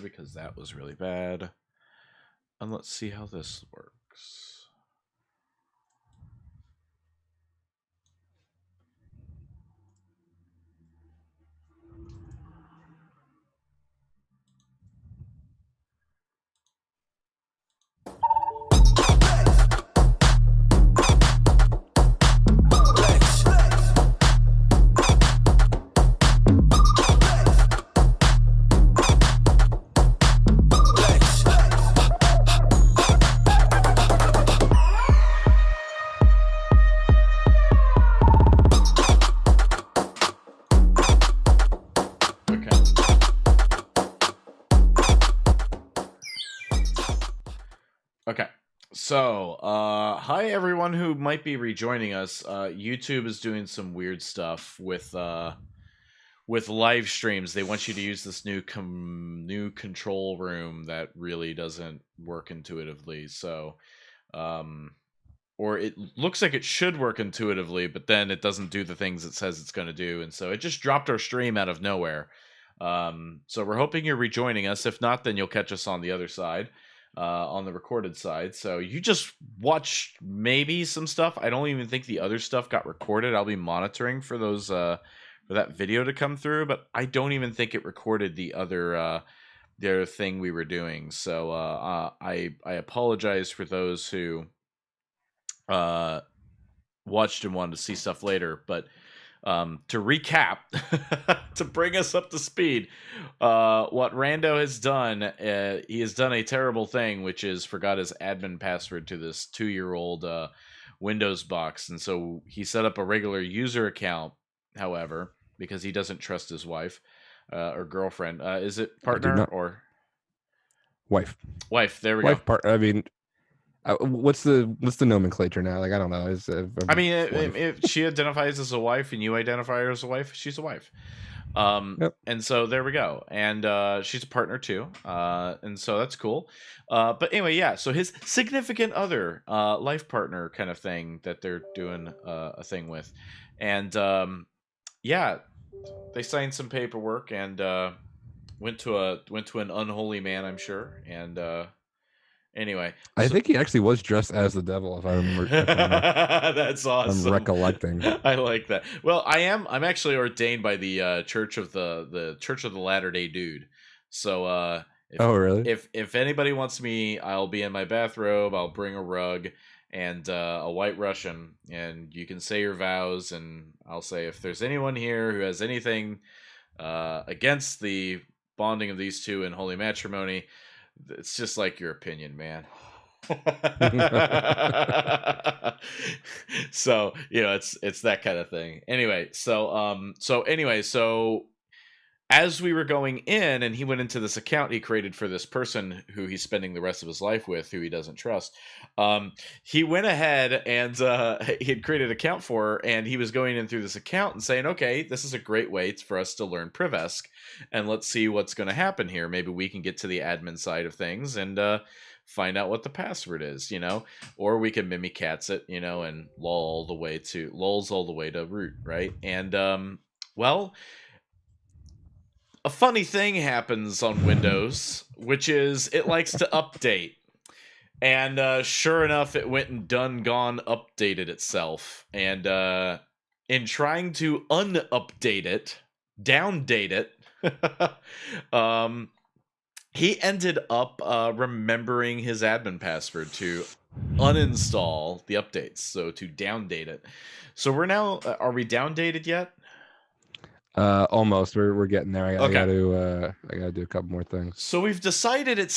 because that was really bad. And let's see how this works. Okay. So, hi everyone who might be rejoining us. YouTube is doing some weird stuff with live streams. They want you to use this new control room that really doesn't work intuitively. So, or it looks like it should work intuitively, but then it doesn't do the things it says it's going to do, and so it just dropped our stream out of nowhere. So we're hoping you're rejoining us. If not, then you'll catch us on the other side. On the recorded side. So you just watch maybe some stuff. I don't even think the other stuff got recorded. I'll be monitoring for those for that video to come through, but I don't even think it recorded the other thing we were doing. So I apologize for those who watched and wanted to see stuff later, but to recap, to bring us up to speed, what Rand0h has done, he has done a terrible thing, which is forgot his admin password to this 2-year-old Windows box. And so he set up a regular user account, however, because he doesn't trust his wife or girlfriend. Is it partner or wife? Wife. There we go. Wife. I mean, what's the nomenclature now? Like, I don't know. I mean, if she identifies as a wife and you identify her as a wife, she's a wife. Yep. And so there we go. And she's a partner too. And so that's cool. But anyway, yeah. So his significant other, life partner kind of thing that they're doing a thing with. And yeah, they signed some paperwork and went to an unholy man, I'm sure. And anyway, I think he actually was dressed as the devil, if I remember. That's awesome. I'm recollecting. I like that. Well, I'm actually ordained by the Church of the Church of the Latter-day Dude. So oh really? If anybody wants me, I'll be in my bathrobe. I'll bring a rug and a white Russian, and you can say your vows, and I'll say if there's anyone here who has anything against the bonding of these two in holy matrimony, it's just like your opinion, man. So it's that kind of thing. Anyway, so as we were going in and he went into this account he created for this person who he's spending the rest of his life with, who he doesn't trust, he went ahead and he had created an account for her, and he was going in through this account and saying, okay, this is a great way for us to learn Privesk, and let's see what's going to happen here. Maybe we can get to the admin side of things and find out what the password is, or we can mimikatz it, and lulls all the way to root, right? And well, a funny thing happens on Windows, which is it likes to update. And sure enough, it went and updated itself. And in trying to unupdate it, downdate it, he ended up remembering his admin password to uninstall the updates, so to downdate it. So we're now, are we downdated yet? Almost. We're getting there. I gotta do a couple more things. So we've decided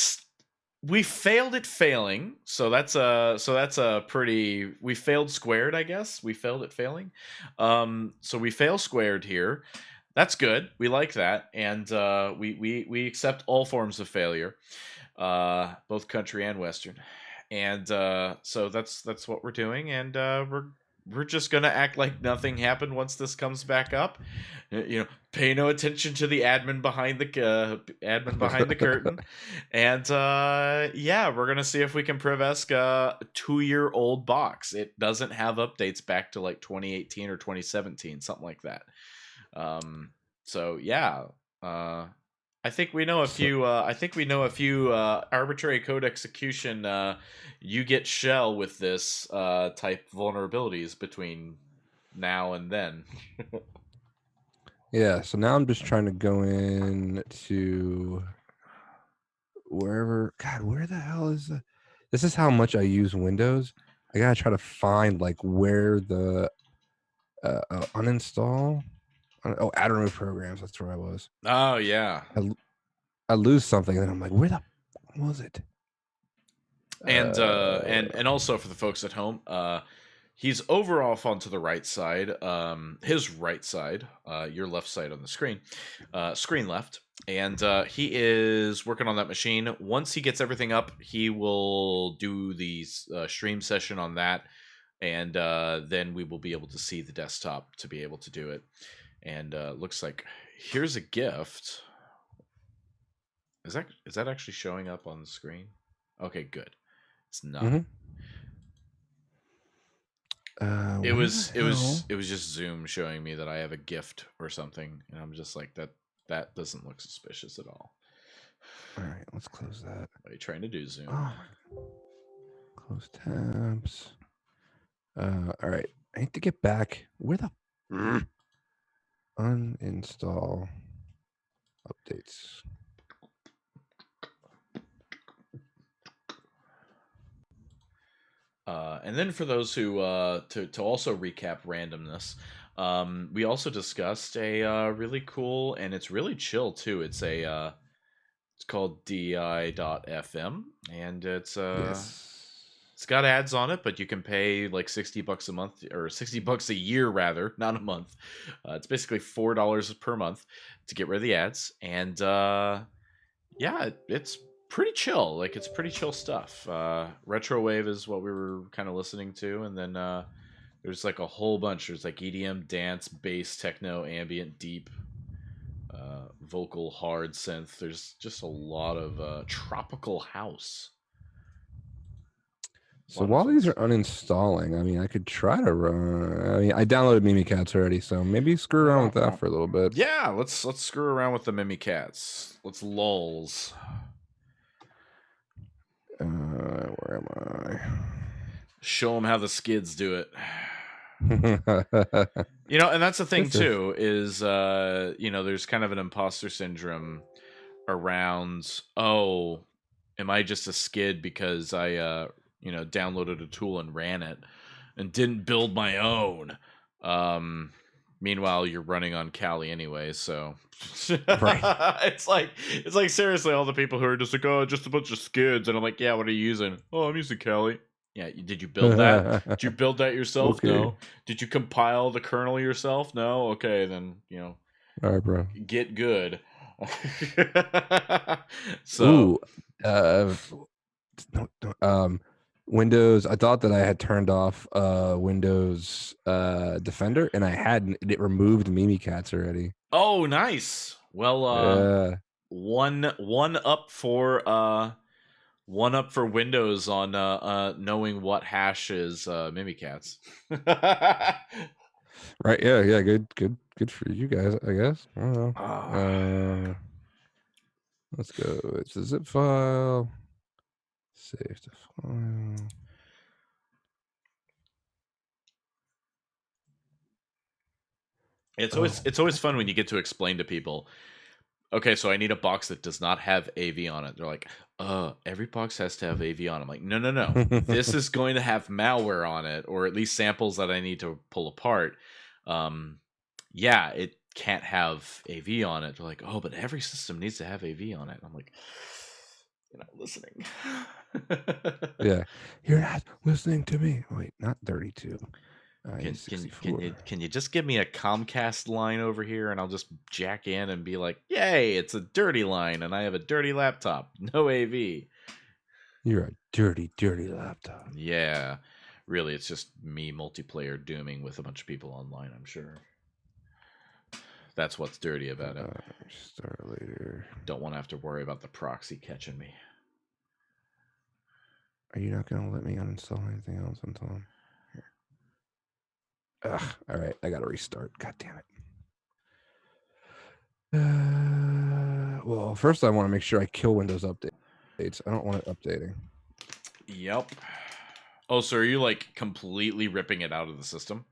we failed at failing. So that's a pretty, we failed squared, I guess. We failed at failing. So we fail squared here. That's good. We like that, and we accept all forms of failure, both country and Western. And so that's what we're doing, and we're just gonna act like nothing happened once this comes back up. Pay no attention to the admin behind the curtain, and yeah, we're gonna see if we can Privesk a 2-year-old box. It doesn't have updates back to like 2018 or 2017, something like that. So yeah, I think we know a So, few. I think we know a few arbitrary code execution. You get shell with this type vulnerabilities between now and then. yeah. So now I'm just trying to go in to wherever. God, where the hell is the? This is how much I use Windows. I gotta try to find like where the uninstall. Oh, add and remove programs. That's where I was. Oh yeah. I lose something, and then I'm like, where the was it? And also for the folks at home, he's over off onto the right side, his right side, your left side on the screen, screen left, and he is working on that machine. Once he gets everything up, he will do the stream session on that, and then we will be able to see the desktop to be able to do it. And looks like here's a gift. Is that actually showing up on the screen? Okay, good. It's not. Mm-hmm. It Where was the it was hell? it was just Zoom showing me that I have a gift or something, and I'm just like that doesn't look suspicious at all. All right, let's close that. What are you trying to do, Zoom? Oh my. Close tabs. All right. I need to get back. Where the uninstall updates? And then for those who to also recap randomness, we also discussed a really cool, and it's really chill too. It's called di.fm, and Yes. it's got ads on it, but you can pay like $60 a month, or $60 a year rather, not a month. It's basically $4 per month to get rid of the ads, and yeah, it's pretty chill. Like it's pretty chill stuff. Retrowave is what we were kind of listening to, and then there's like a whole bunch. There's like EDM, dance, bass, techno, ambient, deep, vocal, hard synth. There's just a lot of tropical house. So while these are uninstalling, I mean, I could try to run. I mean, I downloaded Mimikatz already, so maybe screw around with that for a little bit. Yeah, let's screw around with the Mimikatz. Let's lulz. Where am Show them how the skids do it. I? And that's the thing too, is there's kind of an imposter syndrome around, oh, am I just a skid because I downloaded a tool and ran it and didn't build my own. Meanwhile, you're running on Kali anyway, so Right. it's like seriously, all the people who are just like, oh, just a bunch of skids, and I'm like, yeah, what are you using? Oh, I'm using Kali. Yeah, did you build that? Did you build that yourself? Okay. No. Did you compile the kernel yourself? No. Okay, then all right, bro. get good. So, Windows. I thought that I had turned off Windows Defender, and I hadn't. It removed Mimikatz already. oh, nice. Well, one up for Windows on knowing what hash is Mimikatz. Right. Yeah. Good for you guys, I guess. I don't know. Let's go. It's a zip file. Save the file. It's always fun when you get to explain to people, okay, so I need a box that does not have AV on it. They're like, every box has to have AV on it. I'm like, no. This is going to have malware on it, or at least samples that I need to pull apart. Yeah, it can't have AV on it. They're like, oh, but every system needs to have AV on it. I'm like, you're not listening. Yeah, you're not listening to me. Wait, not 32. Can you just give me a Comcast line over here, and I'll just jack in and be like, yay, it's a dirty line, and I have a dirty laptop, no AV. You're a dirty laptop. Yeah, really, it's just me multiplayer dooming with a bunch of people online, I'm sure. That's what's dirty about it. Start later. Don't want to have to worry about the proxy catching me. Are you not going to let me uninstall anything else until I'm here? Ugh, all right, I got to restart. God damn it. Well, first I want to make sure I kill Windows updates. I don't want it updating. Yep. Oh, so are you like completely ripping it out of the system?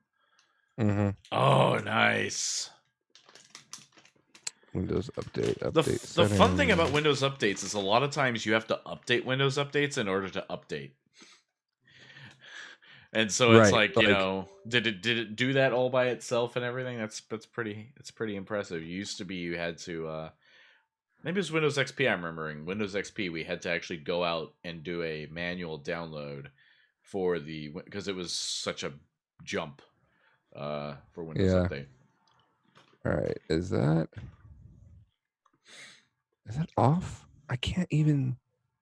Mm-hmm. Oh, nice. Windows update The fun thing about Windows updates is a lot of times you have to update Windows updates in order to update. And so it's like, you know, did it do that all by itself and everything? It's pretty impressive. It used to be you had to maybe it was Windows XP. I'm remembering Windows XP. We had to actually go out and do a manual download for because it was such a jump for Windows Update. All right, is that off? I can't even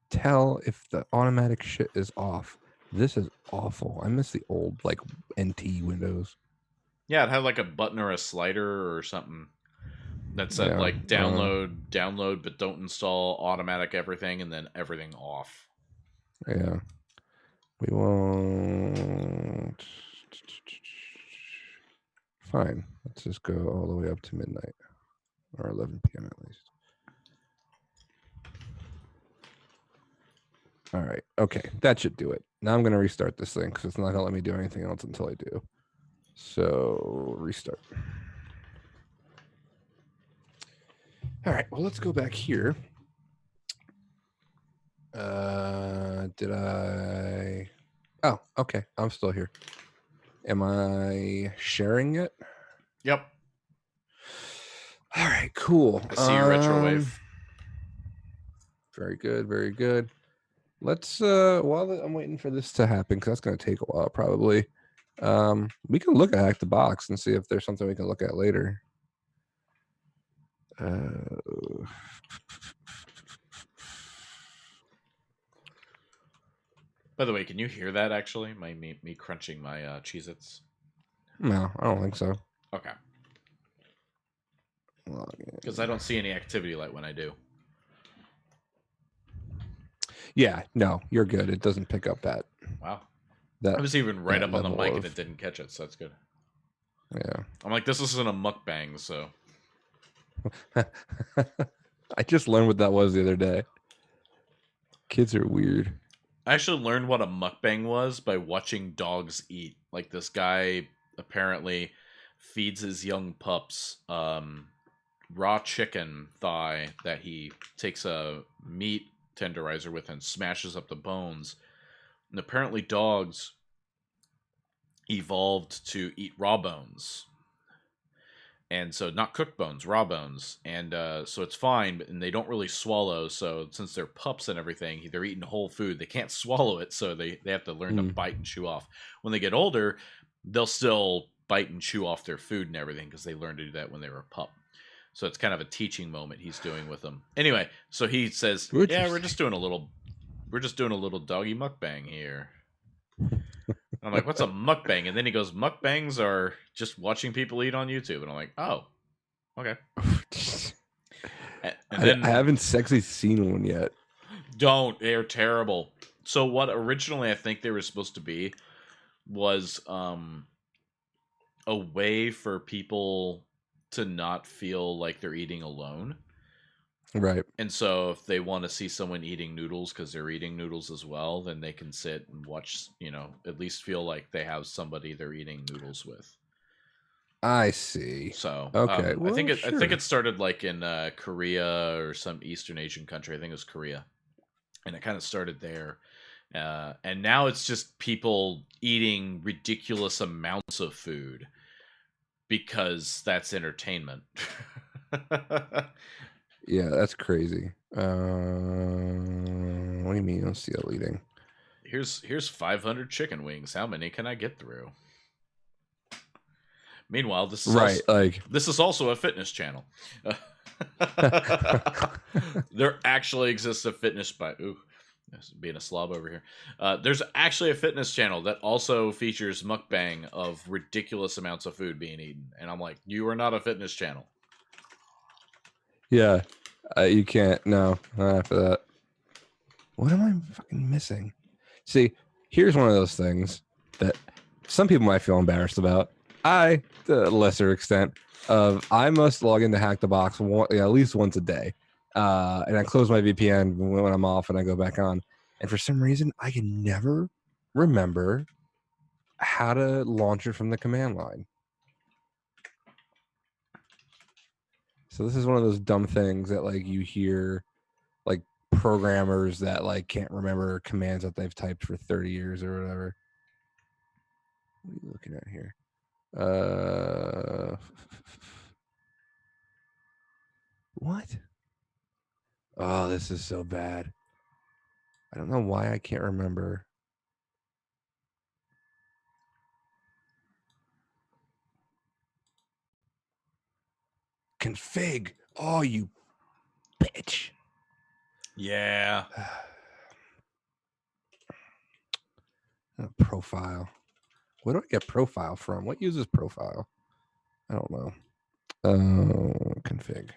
tell if the automatic shit is off. This is awful. I miss the old like NT Windows. Yeah, it had like a button or a slider or something that said like download, but don't install automatic everything, and then everything off. Yeah, we won't. Fine. Let's just go all the way up to midnight or 11 p.m. at least. All right. Okay, that should do it. Now I'm going to restart this thing because it's not going to let me do anything else until I do. So restart. All right. Well, let's go back here. Did I? Oh, okay. I'm still here. Am I sharing it? Yep. All right. Cool. I see your retrowave. Very good. Very good. Let's while I'm waiting for this to happen, because that's going to take a while probably. We can look at Hackthebox and see if there's something we can look at later. By the way, can you hear that actually? Me crunching my Cheez-Its? No, I don't think so. Okay. Because I don't see any activity light when I do. Yeah, no, you're good. It doesn't pick up that. Wow. I was even right up on the mic and it didn't catch it, so that's good. Yeah. I'm like, this isn't a mukbang, so. I just learned what that was the other day. Kids are weird. I actually learned what a mukbang was by watching dogs eat. Like this guy apparently feeds his young pups raw chicken thigh that he takes a meat tenderizer with and smashes up the bones. And apparently dogs evolved to eat raw bones. And so not cooked bones, raw bones. And so it's fine, and they don't really swallow. So since they're pups and everything, they're eating whole food. They can't swallow it, so they have to learn to bite and chew off. When they get older, they'll still bite and chew off their food and everything because they learned to do that when they were a pup. So it's kind of a teaching moment he's doing with them. Anyway, so he says, "Yeah, we're just doing a little doggy mukbang here." I'm like, "What's a mukbang?" And then he goes, "Mukbangs are just watching people eat on YouTube." And I'm like, "Oh, okay." And then I haven't sexy seen one yet. Don't. They're terrible. So what originally I think they were supposed to be was a way for people to not feel like they're eating alone. Right. And so if they want to see someone eating noodles because they're eating noodles as well, then they can sit and watch, at least feel like they have somebody they're eating noodles with. I see. So okay, I think it started like in Korea or some Eastern Asian country. I think it was Korea, and it kind of started there. And now it's just people eating ridiculous amounts of food because that's entertainment. Yeah, that's crazy. What do you mean you don't see it eating? Here's 500 chicken wings. How many can I get through? Meanwhile, this is also a fitness channel. There actually exists a fitness being a slob over here. There's actually a fitness channel that also features mukbang of ridiculous amounts of food being eaten, and I'm like, you are not a fitness channel. Yeah, you can't. No, not after that. What am I fucking missing? See, here's one of those things that some people might feel embarrassed about. I, to a lesser extent, I must log into Hackthebox at least once a day. and I close my VPN when I'm off and I go back on. And for some reason, I can never remember how to launch it from the command line. So this is one of those dumb things that like you hear like programmers that like can't remember commands that they've typed for 30 years or whatever. What are you looking at here? What? Oh, this is so bad. I don't know why I can't remember. Config. Oh, you bitch. Yeah. Profile. Where do I get profile from? What uses profile? I don't know. Config.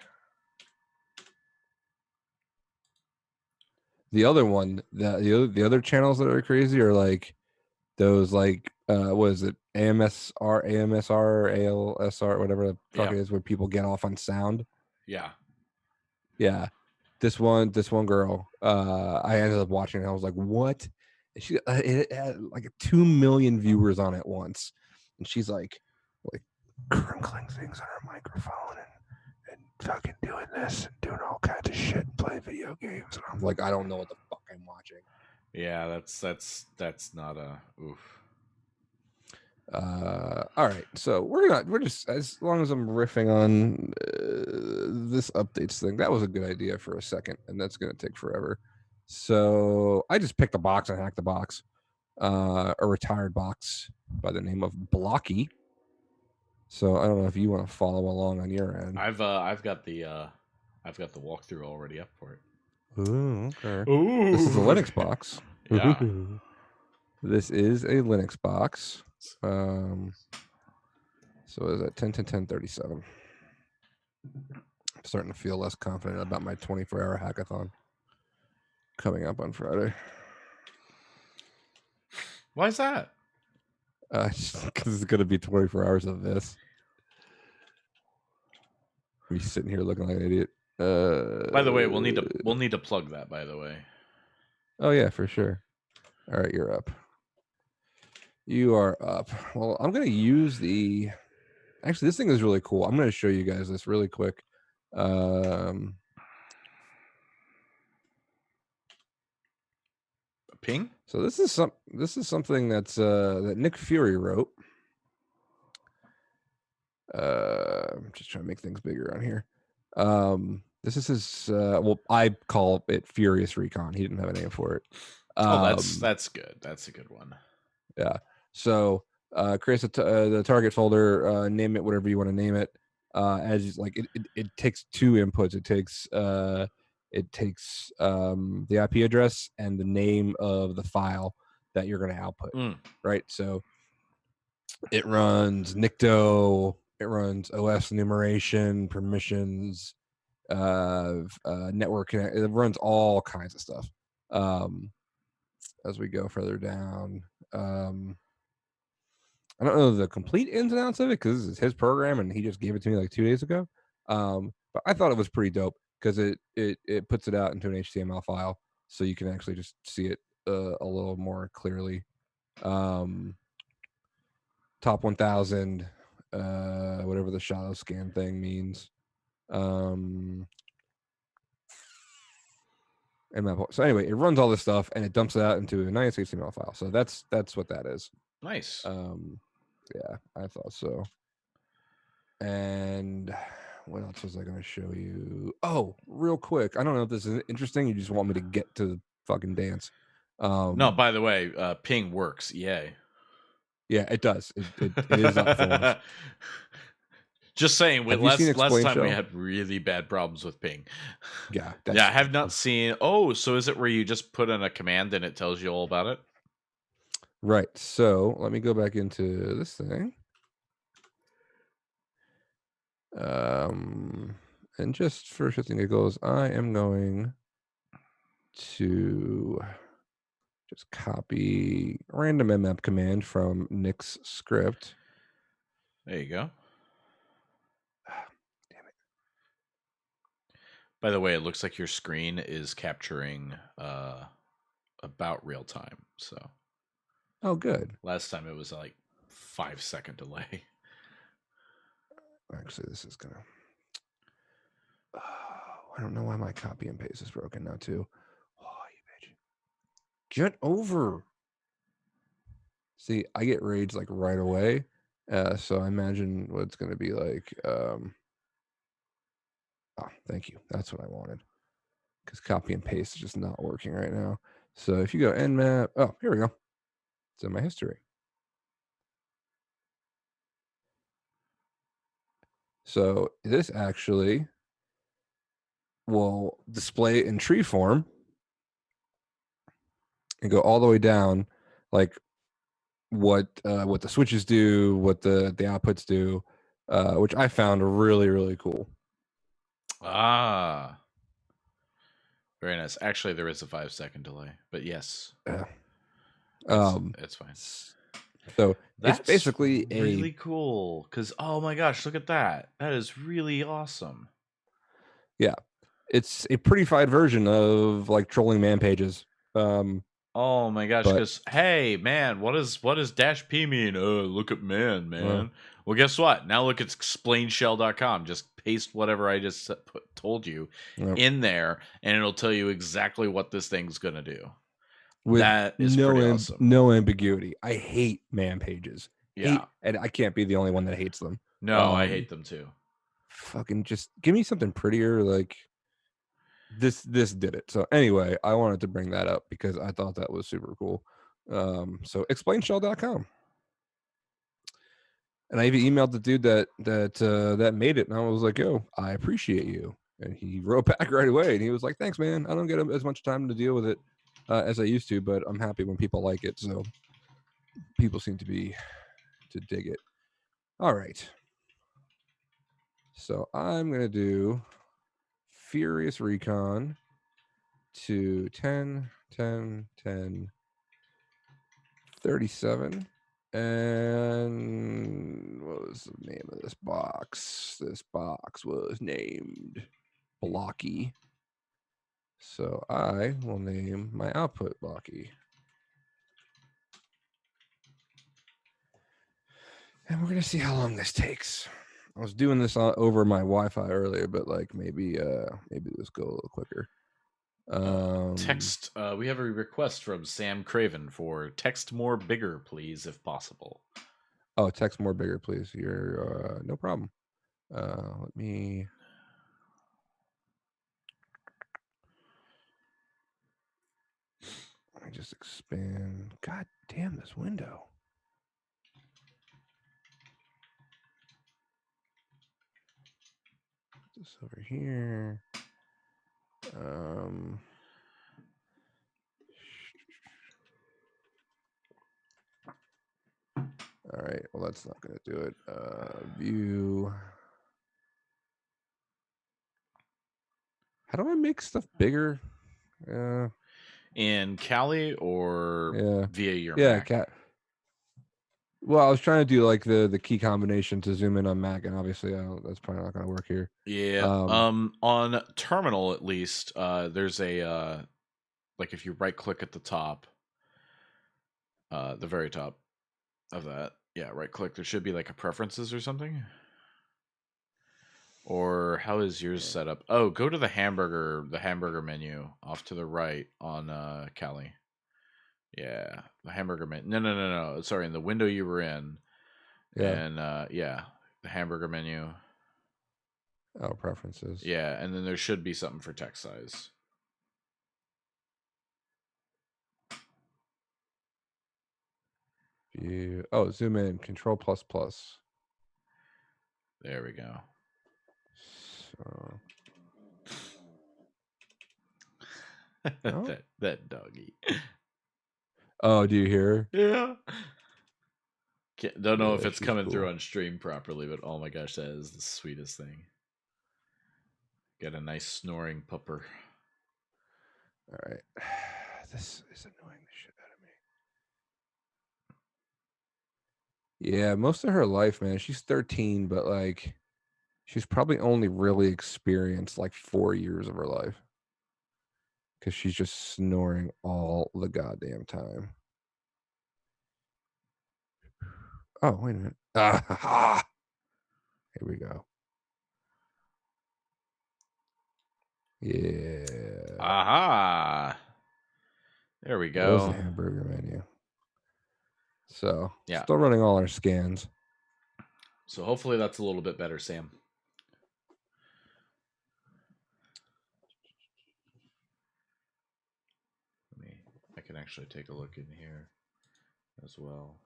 The other one, the other channels that are crazy are like those like what is it? AMSR, ALSR, whatever the fuck it is, where people get off on sound. Yeah. Yeah. This one girl, I ended up watching it. I was like, what? And she it had like 2 million viewers on it once. And she's like crinkling things on her microphone and fucking doing this and doing all kinds of shit and playing video games. And I'm like, I don't know what the fuck I'm watching. Yeah, that's not a oof. All right, so we're just, as long as I'm riffing on this updates thing, that was a good idea for a second, and that's gonna take forever. So I just picked a box and hacked the box, a retired box by the name of Blocky. So I don't know if you want to follow along on your end. I've got the walkthrough already up for it. Ooh, okay. Ooh. This is a Linux box. Yeah. This is a Linux box. So is that 10-10-10-37? I'm starting to feel less confident about my 24-hour hackathon coming up on Friday. Why is that? Because it's going to be 24 hours of this. Me sitting here looking like an idiot. By the way, we'll need to plug that. By the way. Oh yeah, for sure. All right, you're up. You are up. Well, I'm going to use the. Actually, this thing is really cool. I'm going to show you guys this really quick. Ping. So this is something that's that Nick Fury wrote. I'm just trying to make things bigger on here. This is his. Well, I call it Furious Recon. He didn't have a name for it. That's good. That's a good one. Yeah. So creates the target folder. Name it whatever you want to name it. As like it takes 2 inputs. It takes the IP address and the name of the file that you're going to output. Right. So it runs Nicto. It runs OS enumeration, permissions, network connect. It runs all kinds of stuff. As we go further down, I don't know the complete ins and outs of it because it's his program and he just gave it to me like 2 days ago. But I thought it was pretty dope because it puts it out into an HTML file so you can actually just see it a little more clearly. Top 1000, whatever the shallow scan thing means. And so anyway, it runs all this stuff and it dumps it out into a nice HTML file. So that's what that is. Nice. Yeah, I thought so. And what else was I going to show you? Oh, real quick. I don't know if this is interesting. You just want me to get to the fucking dance. No, by the way, ping works. Yay. Yeah, it does. It is up for us. Just saying, last time we had really bad problems with ping. Yeah. Yeah, I have not seen. Oh, so is it where you just put in a command and it tells you all about it? Right. So let me go back into this thing. And just for shits and giggles, I am going to just copy random mmap command from Nick's script. There you go. Damn it. By the way, it looks like your screen is capturing about real time. So Oh, good. last time it was like 5-second delay. Actually, this is gonna. I don't know why my copy and paste is broken now too. Oh, you bitch! Get over. See, I get rage like right away. So I imagine what it's gonna be like. Oh, thank you. That's what I wanted. Because copy and paste is just not working right now. So if you go nmap, oh, here we go. It's in my history. So this actually will display in tree form and go all the way down, like what the switches do, what the outputs do, which I found really, really cool. Ah. Very nice. Actually, there is a 5-second delay, but yes. Yeah. It's fine. So That's it's basically really cool. Because, oh my gosh, look at that. That is really awesome. Yeah. It's a prettified version of like trolling man pages. Oh my gosh, because hey man, what does dash p mean? Look at man. Well, guess what? Now look at explainshell.com. Just paste whatever I just told you in there, and it'll tell you exactly what this thing's gonna do. With that is pretty awesome. No ambiguity. I hate man pages. Yeah. And I can't be the only one that hates them. No, I hate them too. Fucking just give me something prettier. Like this did it. So anyway, I wanted to bring that up because I thought that was super cool. So explainshell.com. And I even emailed the dude that made it, and I was like, "Yo, I appreciate you." And he wrote back right away, and he was like, "Thanks, man. I don't get as much time to deal with it as I used to, but I'm happy when people like it." So people seem to dig it. All right. So I'm gonna do Furious Recon to 10, 10, 10, 37. And what was the name of this box? This box was named Blocky. So I will name my output Blocky. And we're going to see how long this takes. I was doing this over my Wi-Fi earlier, but like maybe this go a little quicker. Text. We have a request from Sam Craven for text more bigger, please, if possible. Oh, text more bigger, please. You're no problem. Let me just expand. God damn this window. This over here. All right. Well, that's not going to do it. View. How do I make stuff bigger? In Kali or via your Mac? Well, I was trying to do like the key combination to zoom in on Mac, and obviously that's probably not going to work here. Yeah. On terminal at least, there's a like if you right click at the top, the very top of that, yeah, right click. There should be like a preferences or something. Or how is yours set up? Oh, go to the hamburger menu off to the right on Kali. Yeah, the hamburger menu. No. Sorry, in the window you were in. Yeah. And the hamburger menu. Oh, preferences. Yeah, and then there should be something for text size. View. Oh, zoom in. Control plus plus. There we go. So. that doggy. Oh, do you hear? Yeah. Don't know if it's coming through on stream properly, but oh my gosh, that is the sweetest thing. Got a nice snoring pupper. All right. This is annoying the shit out of me. Yeah, most of her life, man. She's 13, but like She's probably only really experienced like 4 years of her life because she's just snoring all the goddamn time. Oh, wait a minute. Here we go. Yeah. Aha. There we There's the go. hamburger menu. So, Yeah. still running all our scans. So hopefully that's a little bit better, Sam. I can actually take a look in here as well.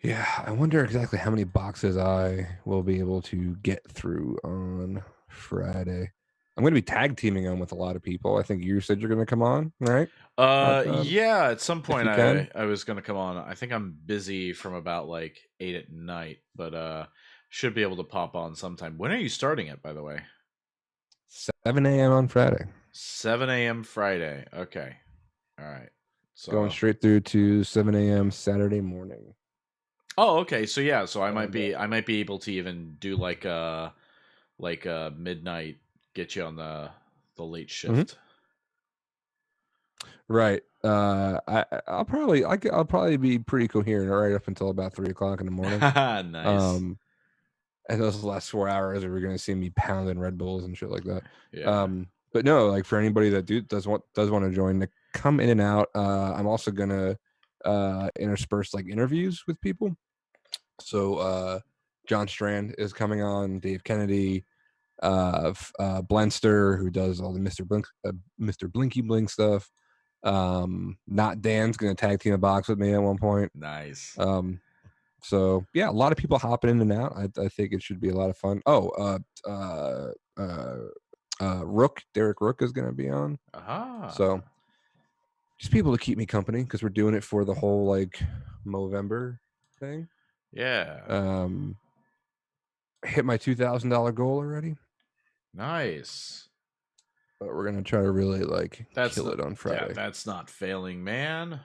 Yeah, I wonder exactly how many boxes I will be able to get through on Friday. I'm going to be tag teaming on with a lot of people. I think you said you're going to come on, right? Yeah, at some point you can. I was gonna come on. I think I'm busy from about like 8 at night, but should be able to pop on sometime. When are you starting it, by the way? 7 a.m. on Friday. 7 a.m. Friday. Okay. All right. Going So straight through to 7 a.m. Saturday morning. oh, okay. So yeah, so I might And, be able to even do like midnight, get you on the late shift. right. I'll probably be pretty coherent right up until about 3 o'clock in the morning. Nice. And those last 4 hours, we're going to see me pounding Red Bulls and shit like that. Yeah. But no, like for anybody that does want to join, to come in and out. I'm also gonna intersperse like interviews with people. So John Strand is coming on, Dave Kennedy, Blenster, who does all the Mr. Blinky Blink stuff. Not Dan's gonna tag team a box with me at one point. Nice. So yeah, a lot of people hopping in and out. I think it should be a lot of fun. Derek Rook is going to be on. Aha. So just people to keep me company because we're doing it for the whole like Movember thing. Yeah. Hit my $2,000 goal already. Nice. But we're gonna try to really like kill it on Friday. Yeah, that's not failing, man.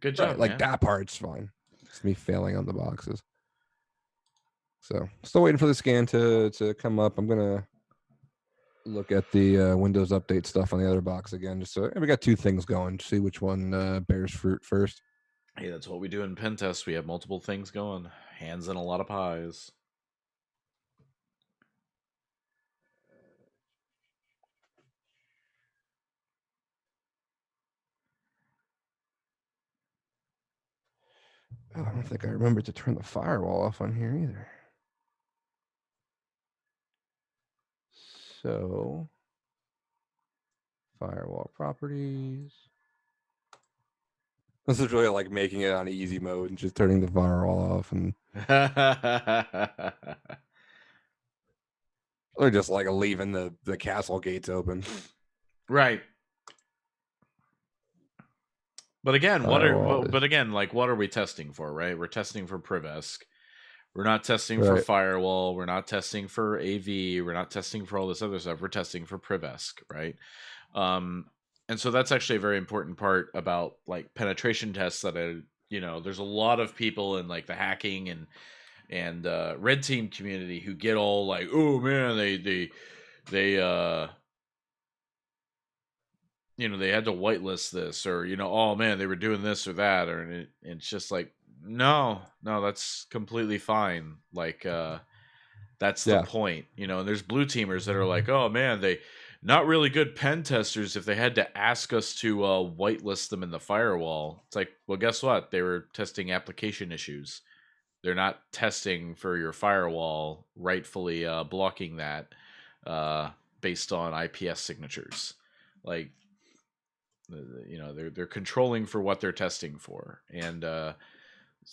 Good Right, job, like man. that part's fine. It's me failing on the boxes. So still waiting for the scan to come up. I'm gonna look at the Windows Update stuff on the other box again. Just so we got two things going. See which one bears fruit first. Hey, that's what we do in Pentest. We have multiple things going. Hands in a lot of pies. Oh, I don't think I remember to turn the firewall off on here either. So, firewall properties. This is really like making it on easy mode and just turning the firewall off, and or just like leaving the castle gates open. Right. But again, what are we testing for, right? We're testing for Privesk. We're not testing for firewall. We're not testing for AV. We're not testing for all this other stuff. We're testing for Privesk, right? And so that's actually a very important part about like penetration tests that there's a lot of people in like the hacking and red team community who get all like, oh man, they they had to whitelist this, or oh man, they were doing this or that, or it's just like no, that's completely fine. Like that's the point, and there's blue teamers that are like, oh man, they not really good pen testers if they had to ask us to whitelist them in the firewall. It's like, well, guess what? They were testing application issues. They're not testing for your firewall rightfully blocking that based on IPS signatures. Like, they're controlling for what they're testing for, and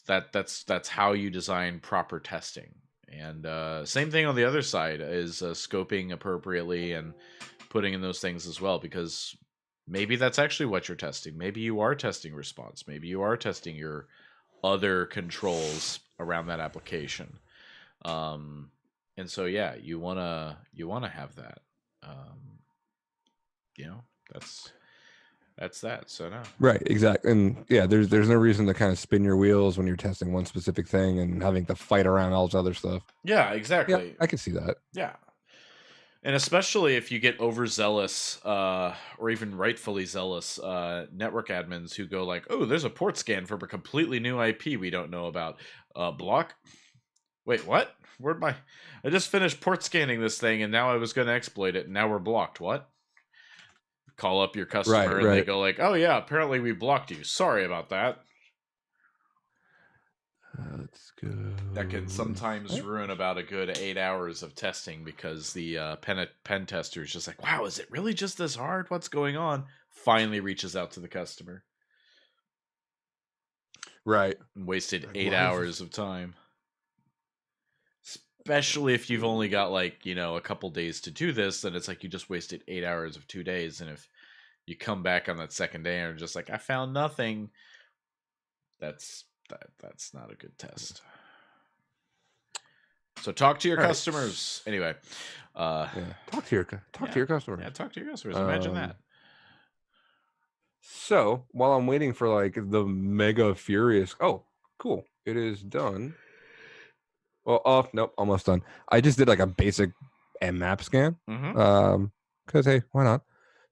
that's how you design proper testing. And same thing on the other side is scoping appropriately and putting in those things as well, because maybe that's actually what you're testing. Maybe you are testing response. Maybe you are testing your other controls around that application. And so yeah, you wanna have that. You know, that's that. So no. Right, exactly. And yeah, there's no reason to kind of spin your wheels when you're testing one specific thing and having to fight around all this other stuff. Yeah, Yeah, exactly. I can see that. Yeah. And especially if you get overzealous, or even rightfully zealous network admins who go like, "Oh, there's a port scan for a completely new IP we don't know about." Block. Wait, what? Where'd my? I just finished port scanning this thing, and now I was going to exploit it, and now we're blocked. What? Call up your customer, Right, and they right. go like, "Oh yeah, apparently we blocked you. Sorry about that." Let's go. That can sometimes Right. ruin about a good 8 hours of testing because the pen tester is just like, "Wow, is it really just this hard? What's going on?" Finally reaches out to the customer. Right. And wasted Like, 8 hours of time. Especially if you've only got like, a couple days to do this, then it's like you just wasted 8 hours of 2 days. And if you come back on that second day and are just like, I found nothing, that's not a good test. So talk to your customers. Anyway. Yeah. Talk to your customers. Yeah, talk to your customers. Imagine that. So while I'm waiting for like the mega furious, oh, cool, it is done. Well, oh nope, almost done. I just did like a basic map scan. Mm-hmm. Because hey, why not?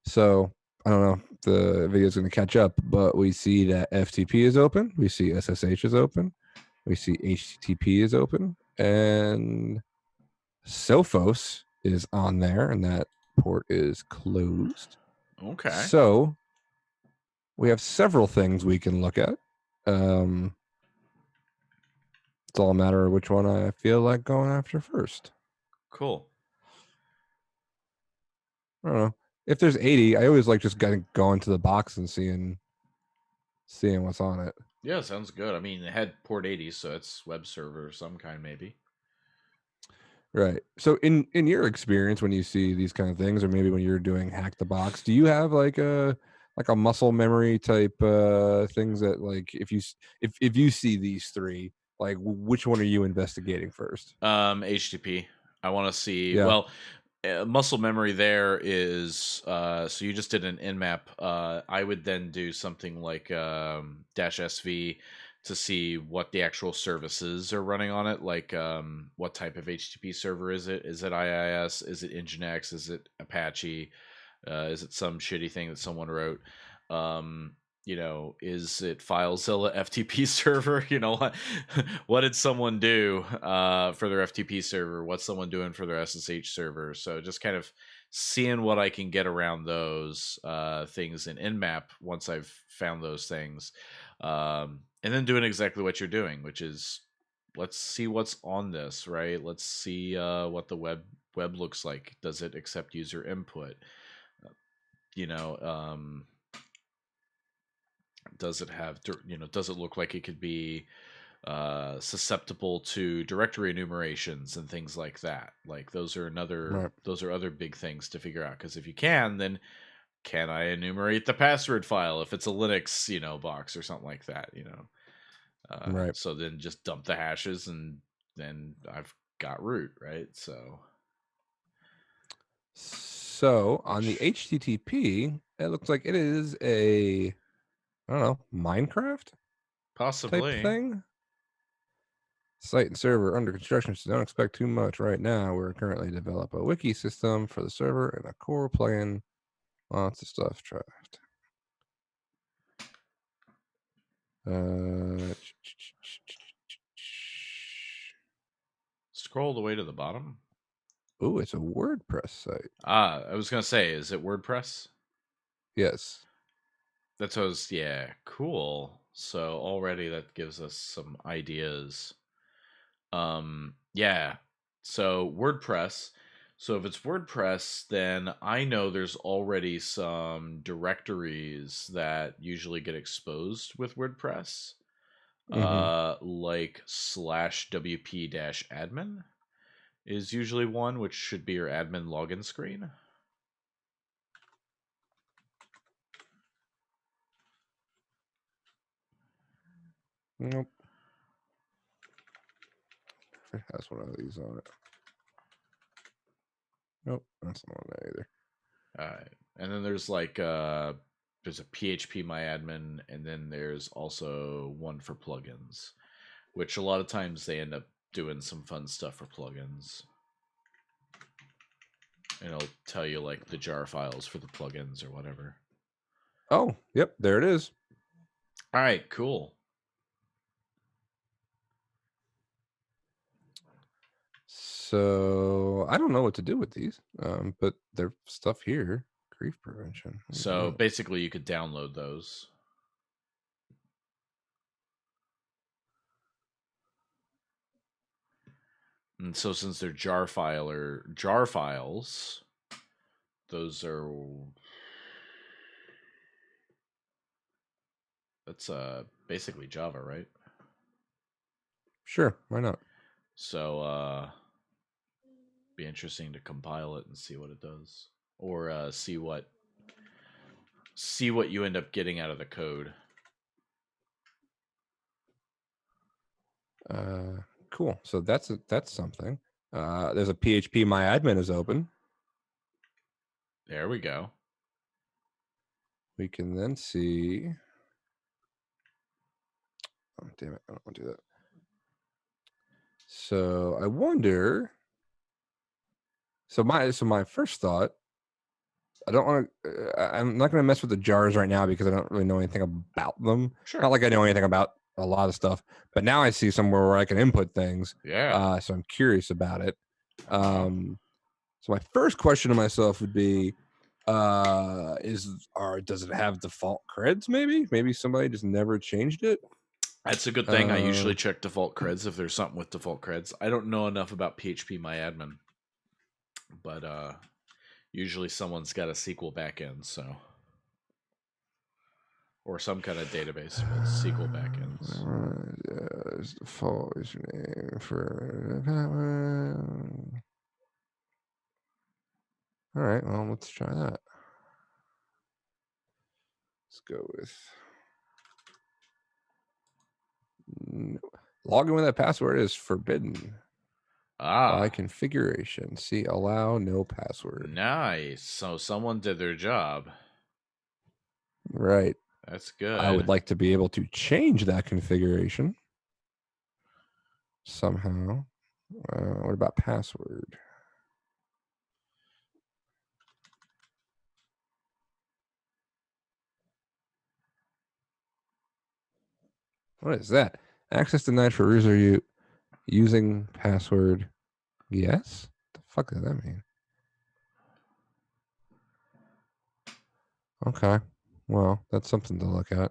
So I don't know if the video's going to catch up, but we see that FTP is open. We see SSH is open. We see HTTP is open, and Sophos is on there, and that port is closed. Okay. So we have several things we can look at. It's all a matter of which one I feel like going after first. Cool. I don't know. If there's 80, I always like just going to the box and seeing what's on it. Yeah, sounds good. I mean, it had port 80, so it's web server of some kind, maybe. Right. So in your experience when you see these kind of things, or maybe when you're doing hack the box, do you have like a muscle memory type things that like if you see these three, like which one are you investigating first? HTTP. I want to see. Yeah. Well, muscle memory there is so you just did an nmap. I would then do something like -sv to see what the actual services are running on it, like what type of HTTP server is it? Is it IIS? Is it Nginx? Is it Apache? Is it some shitty thing that someone wrote? um is it FileZilla FTP server? What did someone do for their FTP server? What's someone doing for their SSH server? So just kind of seeing what I can get around those things in Nmap once I've found those things, and then doing exactly what you're doing, which is let's see what's on this, right? Let's see what the web looks like. Does it accept user input? You know, does it have does it look like it could be susceptible to directory enumerations and things like that? Like those are Right. other big things to figure out, because if you can, then can I enumerate the password file if it's a Linux box or something like that? Right. So then just dump the hashes and then I've got root, right? So on the HTTP, it looks like it is a I don't know, Minecraft type Possibly. thing. Site and server under construction, so don't expect too much right now. We're currently develop a wiki system for the server and a core plugin. Lots of stuff. Draft. Scroll the way to the bottom. Oh, it's a WordPress site. I was gonna say, is it WordPress? Yes. That's what I was, yeah, cool. So already that gives us some ideas. Yeah. So WordPress. So if it's WordPress, then I know there's already some directories that usually get exposed with WordPress. Mm-hmm. Like /wp-admin is usually one, which should be your admin login screen. Nope. It has one of these on it. Nope, that's not on there either. All right. And then there's like there's a PHP MyAdmin, and then there's also one for plugins, which a lot of times they end up doing some fun stuff for plugins. And it'll tell you like the jar files for the plugins or whatever. Oh, yep, there it is. All right, cool. So I don't know what to do with these, but there's stuff here. Grief prevention. So basically, you could download those. And so since they're jar files, those are that's basically Java, right? Sure, why not? So be interesting to compile it and see what it does, or see what you end up getting out of the code. Cool. So that's something. There's a PHP MyAdmin is open. There we go. We can then see. Oh, damn it. I don't want to do that. So I wonder. So my first thought, I don't want to. I'm not going to mess with the jars right now because I don't really know anything about them. Sure. Not like I know anything about a lot of stuff, but now I see somewhere where I can input things. Yeah. So I'm curious about it. So my first question to myself would be, does it have default creds? Maybe somebody just never changed it. That's a good thing. I usually check default creds if there's something with default creds. I don't know enough about PHP MyAdmin, but usually someone's got a SQL backend, so, or some kind of database with SQL backends. There's default username for. All right, well, let's try that. Let's go with login with that password is forbidden by configuration. See, allow no password. Nice. So someone did their job. Right. That's good. I would like to be able to change that configuration somehow. What about password? What is that? Access denied for user using password. Yes? What the fuck does that mean? Okay. Well, that's something to look at.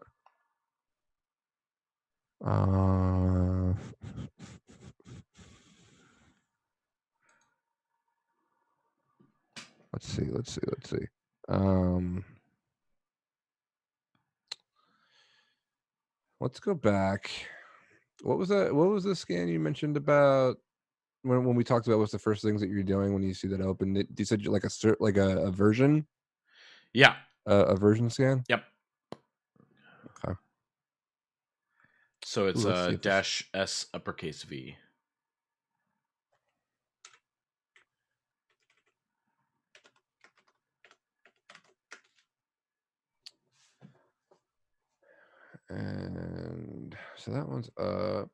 Let's see. Let's go back. What was that? What was the scan you mentioned about when we talked about what's the first things that you're doing when you see that open? You said like a version. Yeah. A version scan. Yep. Okay. So it's -S uppercase V. And so that one's up.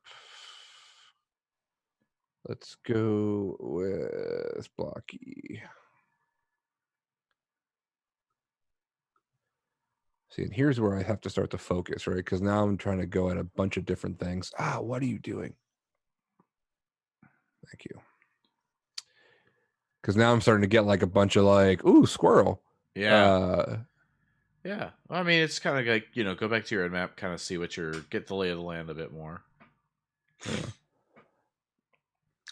Let's go with Blocky. See, and here's where I have to start to focus, right? Because now I'm trying to go at a bunch of different things. What are you doing? Thank you. Because now I'm starting to get like a bunch of like, ooh, squirrel. Yeah. Yeah. Well, I mean, it's kind of like, go back to your map, kind of see get the lay of the land a bit more. Yeah.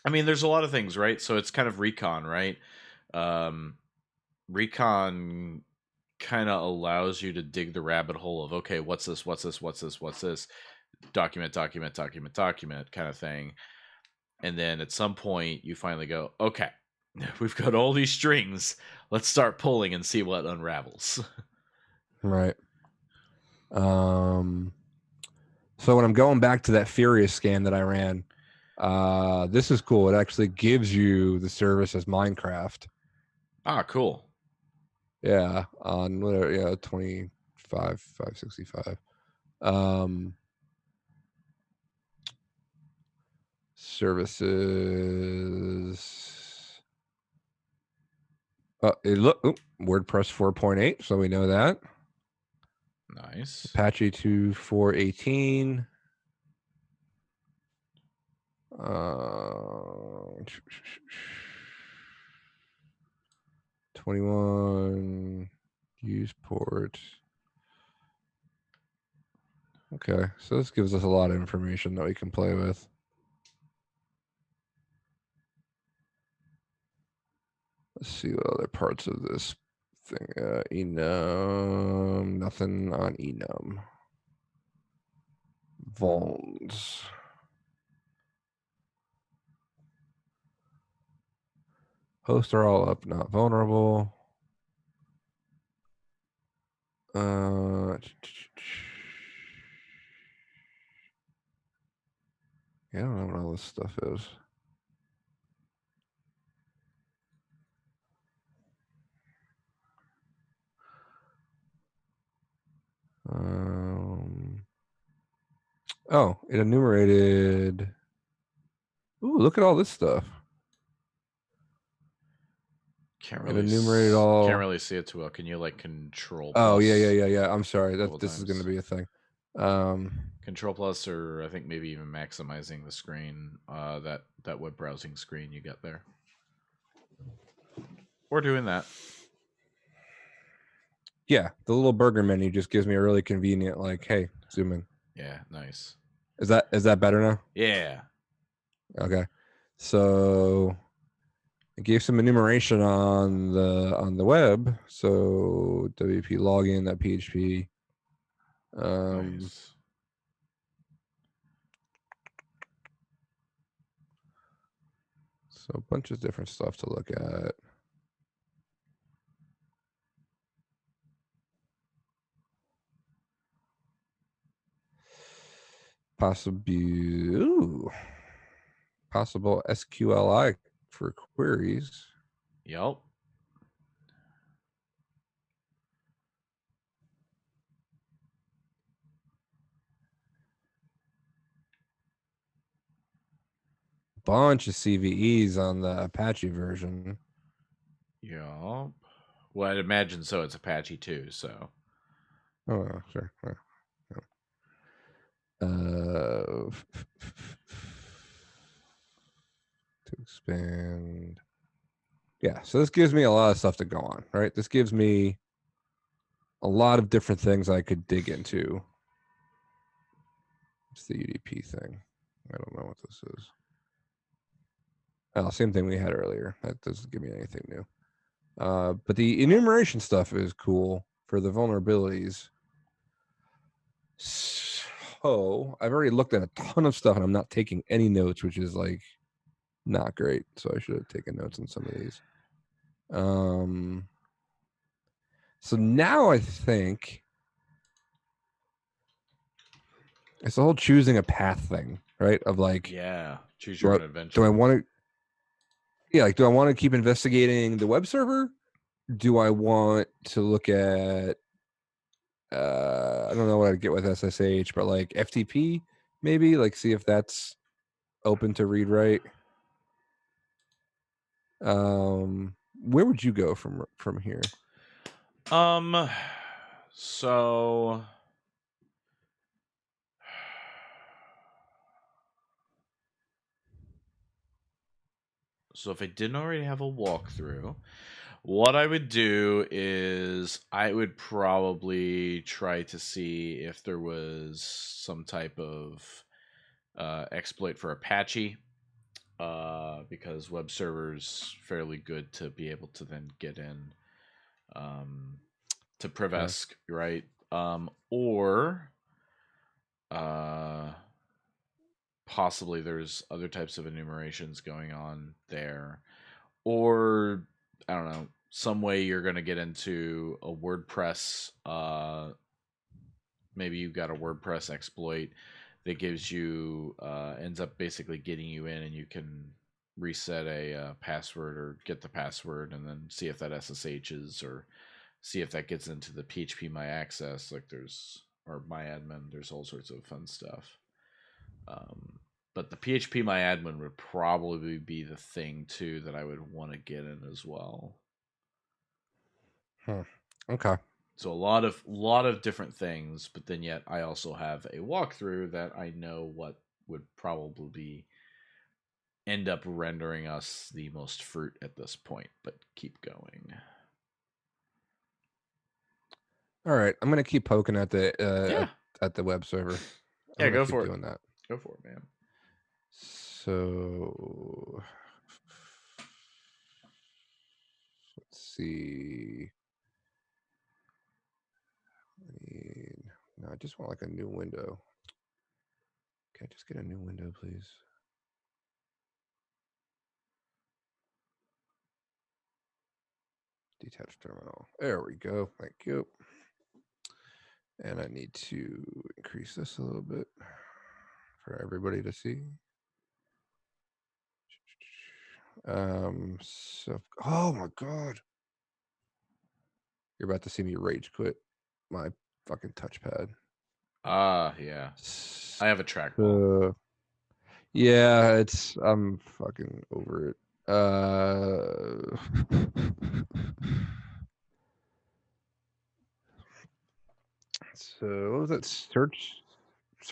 I mean, there's a lot of things, right? So it's kind of recon, right? Recon kind of allows you to dig the rabbit hole of, okay, what's this, document kind of thing. And then at some point you finally go, okay, we've got all these strings, let's start pulling and see what unravels. Right. So when I'm going back to that Furious scan that I ran, this is cool. It actually gives you the service as Minecraft. Ah, cool. Yeah, on whatever, 25,565. Services. WordPress 4.8, so we know that. Nice. Apache 2.4.18. 21 use port. Okay, so this gives us a lot of information that we can play with. Let's see what other parts of this thing. Enum, nothing on enum. Vulns. Hosts are all up, not vulnerable. Yeah, I don't know what all this stuff is. Oh, it enumerated. Ooh, look at all this stuff. Can't It really enumerated all. can't really see it too well. Can you like control Oh, plus? yeah. I'm sorry. This is times? going to be a thing. Control plus, or I think maybe even maximizing the screen, that web browsing screen you get there, or doing that. Yeah, the little burger menu just gives me a really convenient, like, hey, zoom in. Yeah, nice. Is that better now? Yeah. Okay. So it gave some enumeration on the web. So WP login.php. Nice. So a bunch of different stuff to look at. Possible SQLi for queries. Yep. Bunch of CVEs on the Apache version. Yep. Well, I'd imagine so. It's Apache too, so. Oh, sure. To expand. Yeah, so this gives me a lot of stuff to go on, right? This gives me a lot of different things I could dig into. It's the UDP thing. I don't know what this is. Oh, same thing we had earlier. That doesn't give me anything new. But the enumeration stuff is cool for the vulnerabilities. So I've already looked at a ton of stuff and I'm not taking any notes, which is like not great. So I should have taken notes on some of these. So now I think it's the whole choosing a path thing, right? Of like, Yeah. Choose your do I, own adventure. do I want to, yeah, like, do I want to keep investigating the web server? Do I want to look at, I don't know what I'd get with SSH, but like FTP, maybe, like see if that's open to read write. Where would you go from here? So if I didn't already have a walkthrough, what I would do is I would probably try to see if there was some type of exploit for Apache, because web servers fairly good to be able to then get in, to Okay. Prevesk, right? Or uh, possibly there's other types of enumerations going on there, or I don't know, some way you're going to get into a WordPress. Maybe you've got a WordPress exploit that gives you, ends up basically getting you in, and you can reset a password or get the password and then see if that SSHs or see if that gets into the PHP my access. Like there's or my admin. There's all sorts of fun stuff. But the PHP my admin would probably be the thing too that I would want to get in as well. Okay. So a lot of different things, but then yet I also have a walkthrough that I know what would probably end up rendering us the most fruit at this point, but keep going. All right, I'm gonna keep poking at the Yeah. at the web server. Yeah, I'm gonna go keep for it. doing that. Go for it, man. So let's see. No, I just want like a new window. Can I just get a new window, please? Detached terminal. There we go. Thank you. And I need to increase this a little bit for everybody to see. So, oh my God. You're about to see me rage quit my fucking touchpad. Yeah. I have a trackball. Yeah, I'm fucking over it. So what was that? Search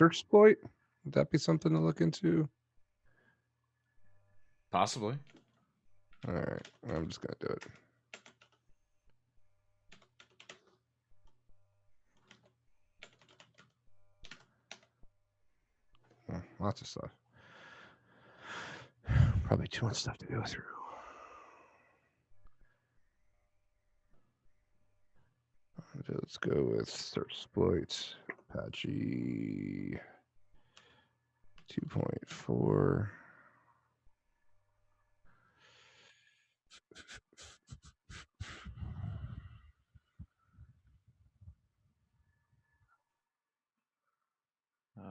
exploit? Would that be something to look into? Possibly. All right, I'm just gonna do it. Lots of stuff. Probably too much stuff to go through. Let's go with search exploits, Apache 2.4. Uh,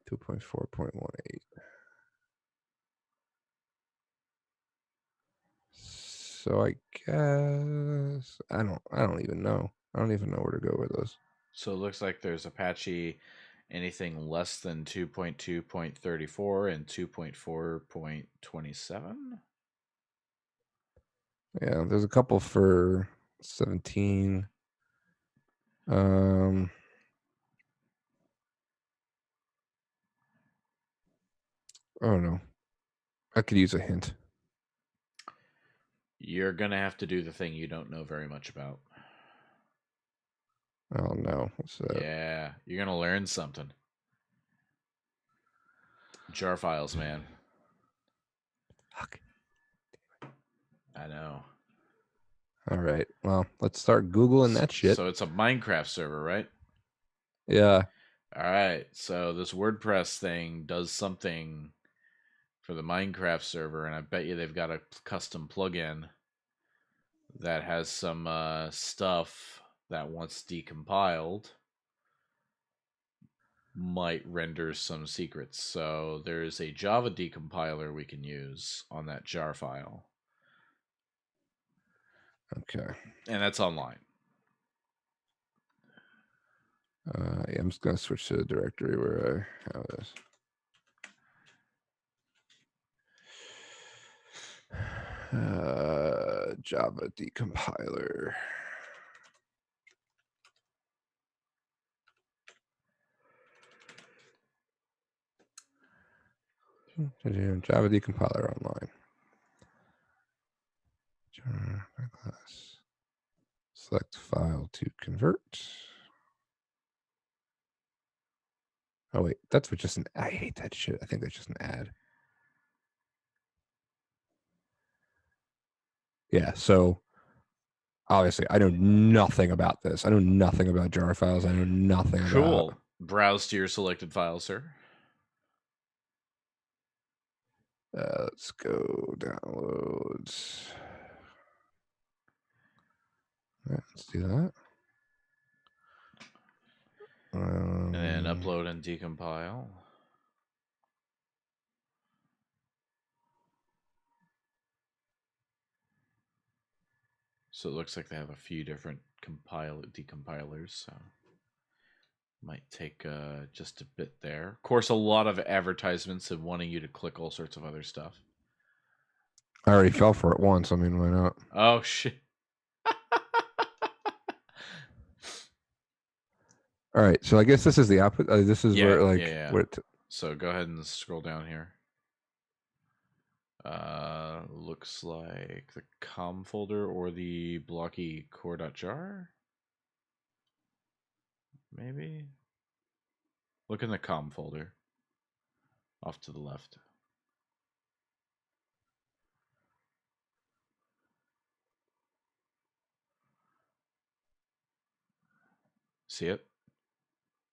2.4.18. So I guess I don't even know. I don't even know where to go with this. so it looks like there's Apache anything less than 2.2.34 and 2.4.27. Yeah, there's a couple for 17. I don't know. I could use a hint. You're gonna have to do the thing you don't know very much about. Oh no. What's that? Yeah, you're gonna learn something. Jar files, man. Fuck. I know. All right. Well, let's start Googling that shit. So it's a Minecraft server, right? Yeah. All right. So this WordPress thing does something for the Minecraft server, and I bet you they've got a custom plugin that has some stuff that once decompiled might render some secrets. So there's a Java decompiler we can use on that jar file. Okay. And that's online. Yeah, I'm just gonna switch to the directory where I have this. Java decompiler. Java decompiler online. Class. Select file to convert. Oh wait, that's just an. I hate that shit. I think that's just an ad. Yeah. So obviously, I know nothing about this. I know nothing about jar files. I know nothing Cool. about. Browse to your selected file, sir. Let's go downloads. All right, let's do that. And then upload upload and decompile. So it looks like they have a few different decompilers, so might take just a bit there. Of course, a lot of advertisements and wanting you to click all sorts of other stuff. I already fell for it once. I mean, why not? Oh shit! All right, so I guess this is the opposite. This is where like yeah. what? So go ahead and scroll down here. Looks like the com folder or the blocky core.jar. Maybe. Look in the com folder. Off to the left. See it?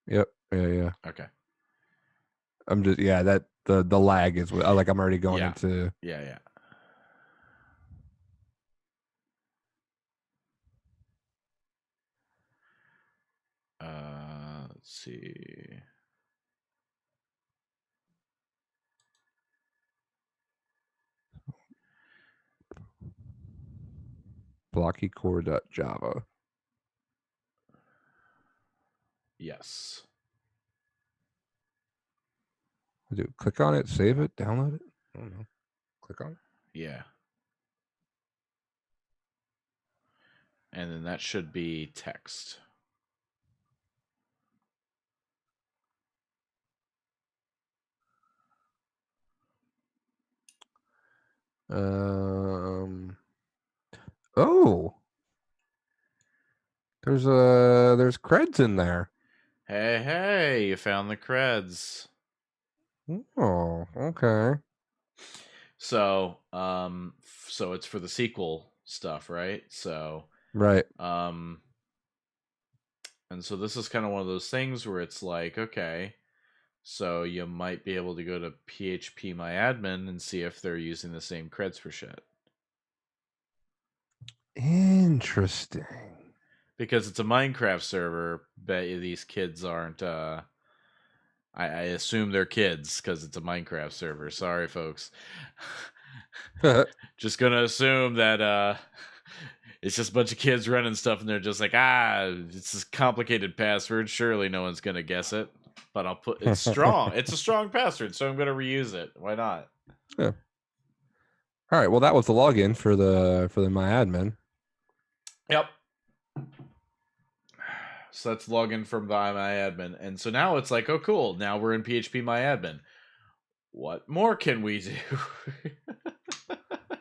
Yep. Yeah. Okay. I'm just that the lag is like I'm already going into. Yeah. Let's see. Blockycore.java. Yes. Do click on it, save it, download it. I don't know. Click on it. Yeah. And then that should be text. Oh, there's creds in there. Hey, you found the creds. Oh, okay. So, so it's for the sequel stuff, right? So, Right. and so this is kind of one of those things where it's like, okay, so you might be able to go to phpMyAdmin and see if they're using the same creds for shit. Interesting. Because it's a Minecraft server, bet you these kids aren't I assume they're kids because it's a Minecraft server. Sorry, folks. Just gonna assume that it's just a bunch of kids running stuff, and they're just like, it's this complicated password. Surely no one's gonna guess it. But I'll put it's strong. It's a strong password, so I'm gonna reuse it. Why not? Yeah. All right. Well, that was the login for the MyAdmin. Yep. So that's login from MyAdmin, and so now it's like, oh, cool. Now we're in phpMyAdmin. What more can we do?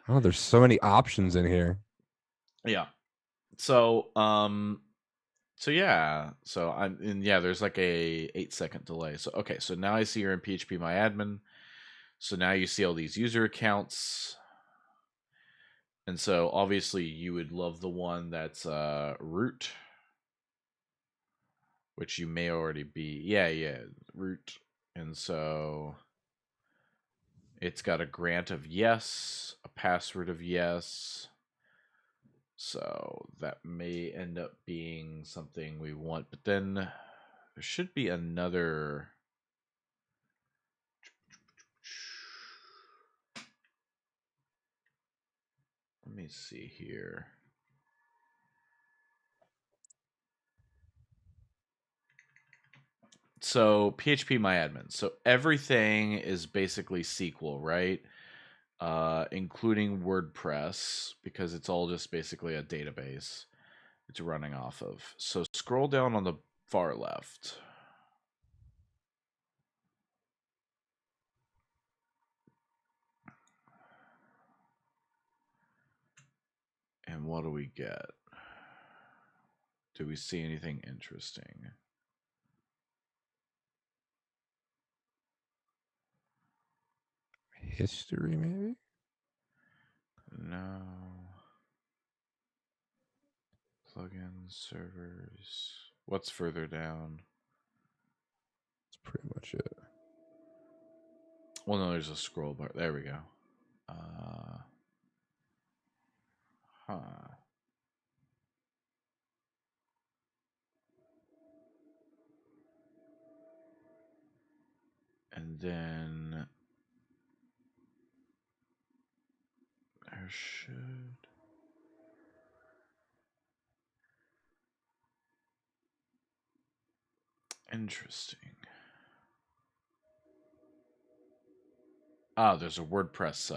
Oh, there's so many options in here. Yeah. So there's like a 8-second delay. So okay, so now I see you're in phpMyAdmin. So now you see all these user accounts. And so obviously you would love the one that's root, which you may already be. Yeah, root. And so it's got a grant of yes, a password of yes. So that may end up being something we want. But then there should be another. Let me see here. So phpMyAdmin. So everything is basically SQL, right? Including WordPress, because it's all just basically a database it's running off of. So scroll down on the far left. And what do we get? Do we see anything interesting? History, maybe? No. Plugins, servers. What's further down? That's pretty much it. Well, no, there's a scroll bar. There we go. Huh. Then there should. Interesting. Ah, there's a WordPress.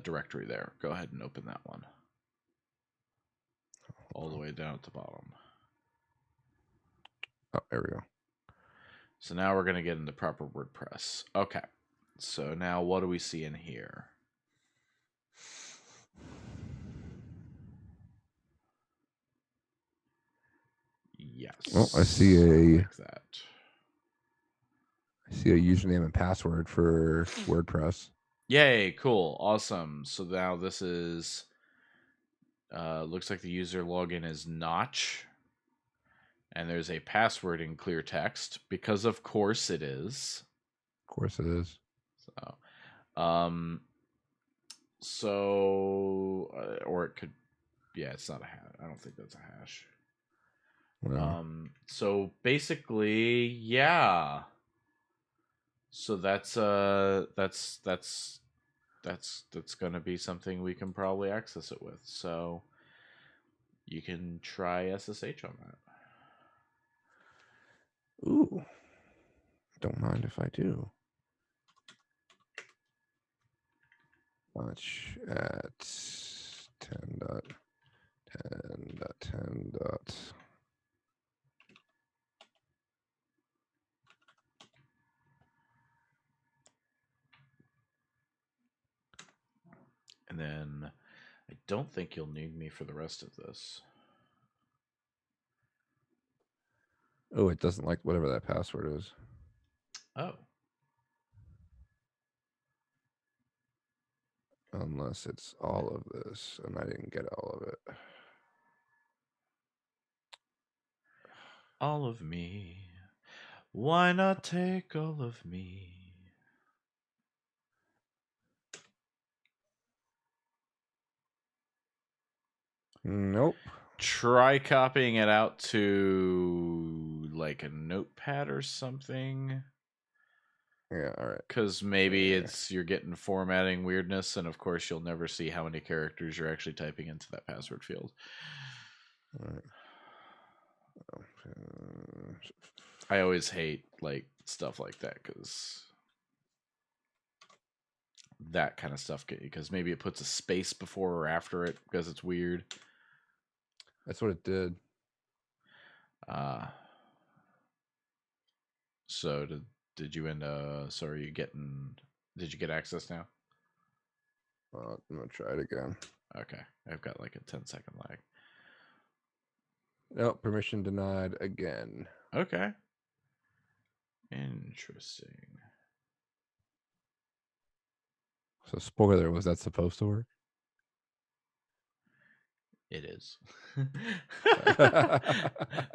Directory there. Go ahead and open that one. All the way down at the bottom. Oh, there we go. So now we're going to get into proper WordPress. Okay. So now what do we see in here? Yes. Oh, I see like that. I see a username and password for WordPress. Yay, cool. Awesome. So now this is looks like the user login is Notch. And there's a password in clear text because of course it is. Of course it is. Or it could, yeah, it's not a hash. I don't think that's a hash. No. So basically, yeah. So that's gonna be something we can probably access it with. So you can try SSH on that. Ooh. Don't mind if I do. Watch at 10.10.10. And then I don't think you'll need me for the rest of this. Oh, it doesn't like whatever that password is. Oh. Unless it's all of this, and I didn't get all of it. All of me. Why not take all of me? Nope. Try copying it out to like a notepad or something. Yeah, all right. Because maybe you're getting formatting weirdness, and of course you'll never see how many characters you're actually typing into that password field. All right. I always hate like stuff like that because that kind of stuff, because maybe it puts a space before or after it because it's weird. That's what it did. So did you end so are you getting, did you get access now? I'm gonna try it again. Okay, I've got like a 10-second lag. Nope, permission denied again. Okay, interesting. So spoiler, was that supposed to work? It is.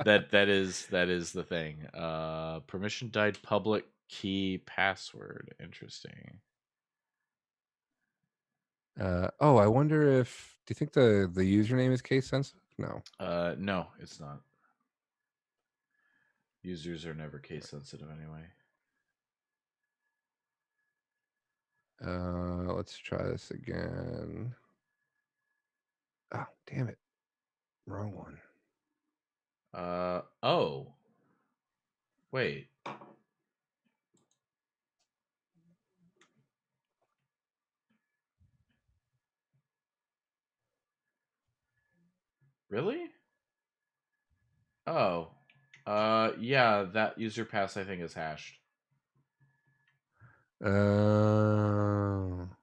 that is the thing. Permission died public key password. Interesting. Oh, I wonder if, do you think the username is case sensitive? No. No, it's not. Users are never case sensitive anyway. Let's try this again. Oh, damn it. Wrong one. Oh. Wait. Really? Oh. Yeah, that user pass I think is hashed.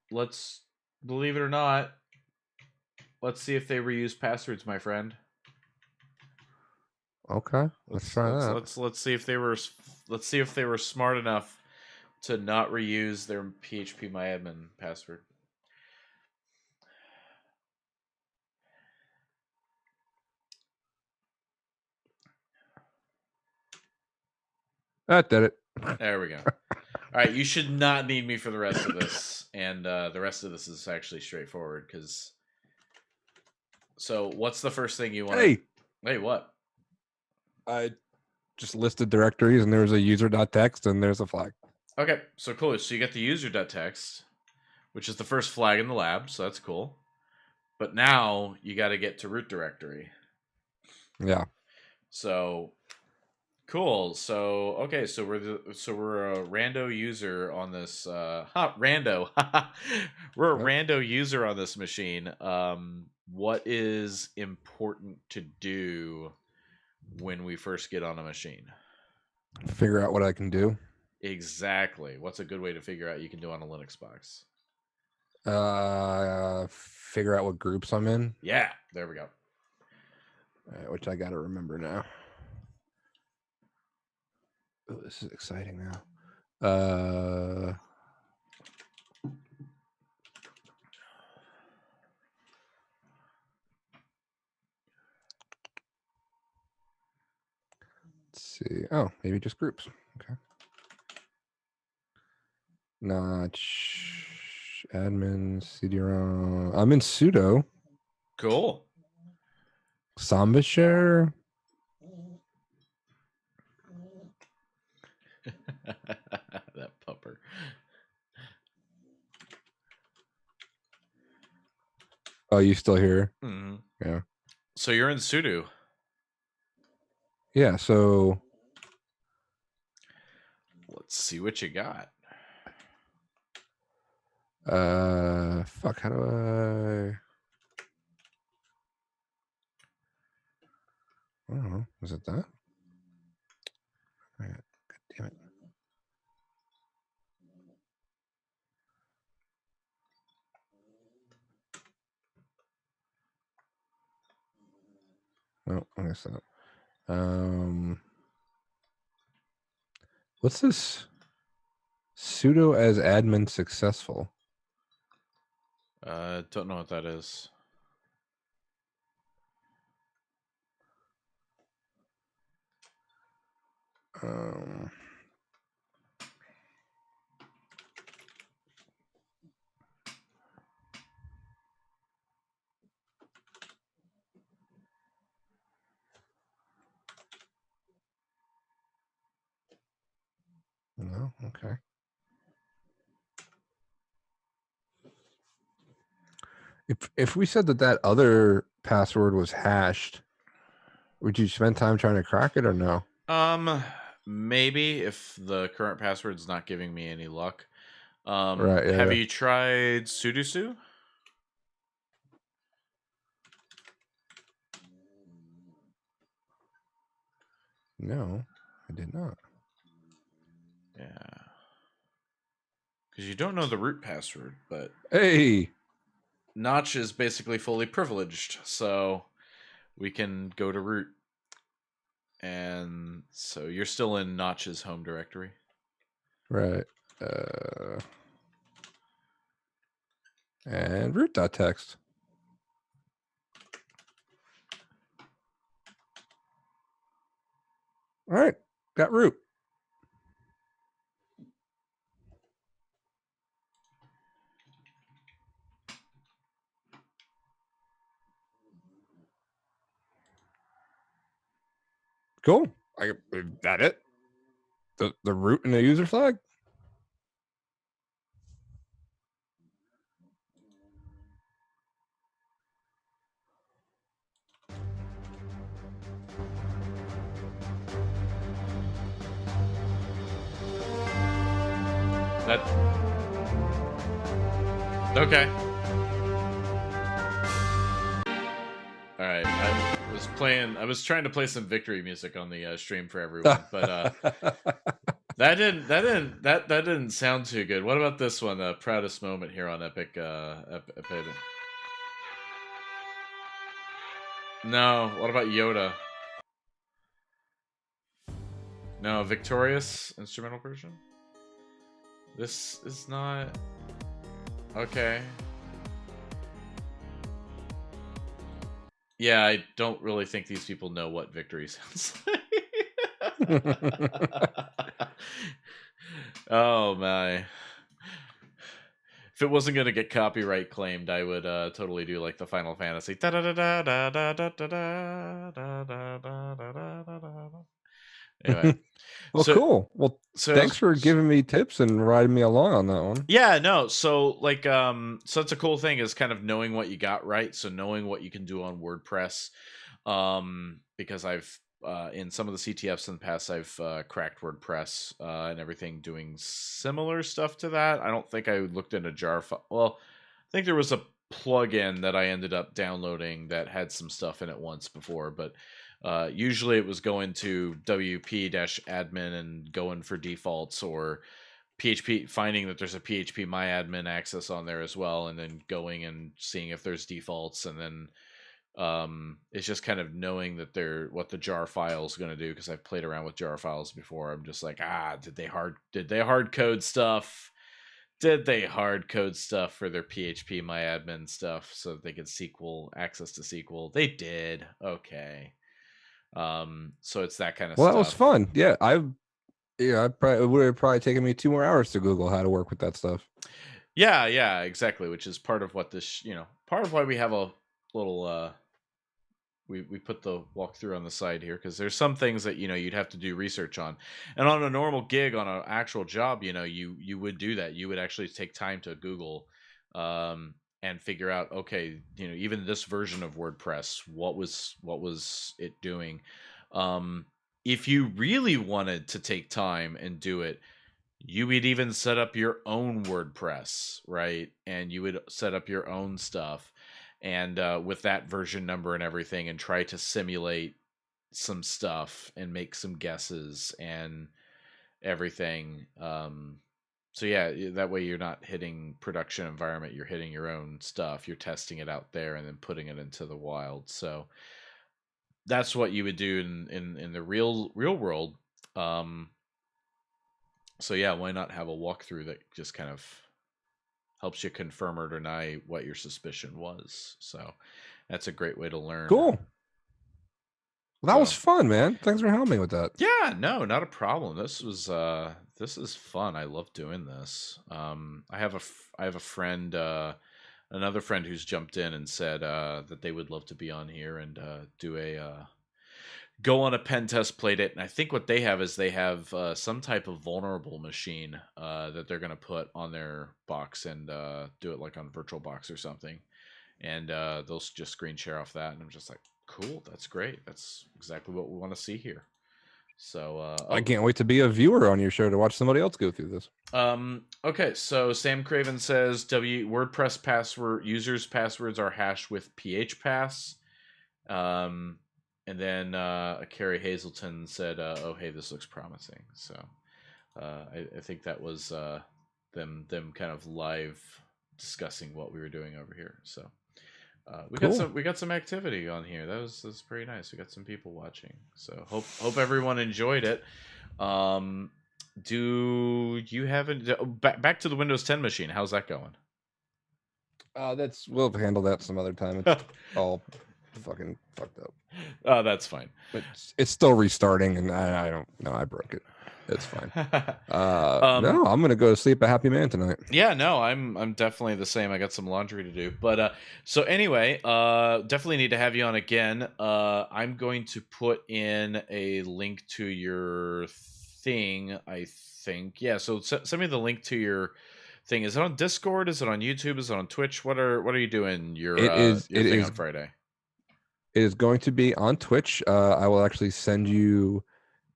Let's, believe it or not, let's see if they reuse passwords, my friend. Okay, let's try that. Let's see if they were smart enough to not reuse their phpMyAdmin password. That did it. There we go. All right, you should not need me for the rest of this, and the rest of this is actually straightforward. Because, so what's the first thing you want? Hey, Hey, what? I just listed directories, and there's a user.txt, and there's a flag. Okay, so cool. So you get the user.txt, which is the first flag in the lab, so that's cool. But now you got to get to root directory. Yeah. So cool. So okay, so we're a rando user on this. Rando. We're a rando user on this machine. What is important to do when we first get on a machine? Figure out what I can do. Exactly. What's a good way to figure out you can do on a Linux box? Figure out what groups I'm in. Yeah, there we go. Which I got to remember now. Oh, this is exciting now. Let's see. Oh, maybe just groups. Okay. Notch, admin, CD-ROM. I'm in sudo. Cool. Samba share. That pupper. Oh, you still here? Mm-hmm. Yeah. So you're in sudo. Yeah. So Let's see what you got. Fuck. How do I? I don't know. Is it that? All right. God damn it. No, I guess not. What's this? Sudo as admin successful. Don't know what that is. No, okay. If we said that other password was hashed, would you spend time trying to crack it or no? Maybe if the current password's not giving me any luck. Right. Yeah. Have you tried sudosu? No, I did not. Yeah. Because you don't know the root password, but Hey, Notch is basically fully privileged, so we can go to root. And so you're still in Notch's home directory. right. And root.txt. All right, got root. Cool. That it? The root and the user flag? That. Okay. All right. I was trying to play some victory music on the stream for everyone, but that didn't sound too good. What about this one? The proudest moment here on Epic. Epic. No. What about Yoda? No. Victorious instrumental version. This is not okay. Yeah, I don't really think these people know what victory sounds like. Oh my. If it wasn't gonna get copyright claimed, I would totally do like the Final Fantasy. Anyway, Well, so cool. Well, thanks for giving me tips and riding me along on that one. Yeah, no. So like so that's a cool thing is kind of knowing what you got right. So knowing what you can do on WordPress. Because I've in some of the CTFs in the past I've cracked WordPress and everything doing similar stuff to that. I don't think I looked into jar file. Well, I think there was a plugin that I ended up downloading that had some stuff in it once before, but usually it was going to wp-admin and going for defaults, or PHP, finding that there's a PHP myadmin access on there as well, and then going and seeing if there's defaults, and then it's just kind of knowing that what the jar file is going to do, because I've played around with jar files before. I'm just like, did they hard code stuff? Did they hard code stuff for their PHP myadmin stuff so that they could access to SQL? They did. Okay. So it's that kind of stuff. Well, that was fun. Yeah, it would have probably taken me 2 more hours to Google how to work with that stuff. Yeah, exactly. Which is part of what this, part of why we have a little, we put the walkthrough on the side here, because there's some things that, you'd have to do research on. And on a normal gig, on an actual job, you would do that. You would actually take time to Google, and figure out, okay, even this version of WordPress, what was it doing? If you really wanted to take time and do it, you would even set up your own WordPress, right? And you would set up your own stuff, and with that version number and everything, and try to simulate some stuff and make some guesses and everything. So yeah, that way you're not hitting production environment, you're hitting your own stuff, you're testing it out there and then putting it into the wild. So that's what you would do in the real world. So yeah, why not have a walkthrough that just kind of helps you confirm or deny what your suspicion was? So that's a great way to learn. Cool. Well, that was fun, man. Thanks for helping me with that. Yeah, no, not a problem. This is fun. I love doing this. I have a friend, another friend who's jumped in and said that they would love to be on here and go on a Pentest Playdate. And I think what they have is they have some type of vulnerable machine that they're going to put on their box and do it like on VirtualBox or something. And they'll just screen share off that. And I'm just like, cool, that's great. That's exactly what we want to see here. So I can't wait to be a viewer on your show to watch somebody else go through this. Okay, so Sam Craven says WordPress password users' passwords are hashed with PHPass. And then Carrie Hazelton said, "Oh, hey, this looks promising." So I think that was them kind of live discussing what we were doing over here. So we got some activity on here. That was pretty nice. We got some people watching. So hope everyone enjoyed it. Do you have back to the Windows 10 machine? How's that going? We'll handle that some other time. It's all fucking fucked up. Oh, that's fine. It's still restarting, and I don't know. I broke it. It's fine. No, I'm gonna go to sleep a happy man tonight. Yeah, no, I'm definitely the same. I got some laundry to do, but so anyway, definitely need to have you on again. I'm going to put in a link to your thing. I think, yeah. So send me the link to your thing. Is it on Discord? Is it on YouTube? Is it on Twitch? What are you doing? Your thing on Friday. It is going to be on Twitch. I will actually send you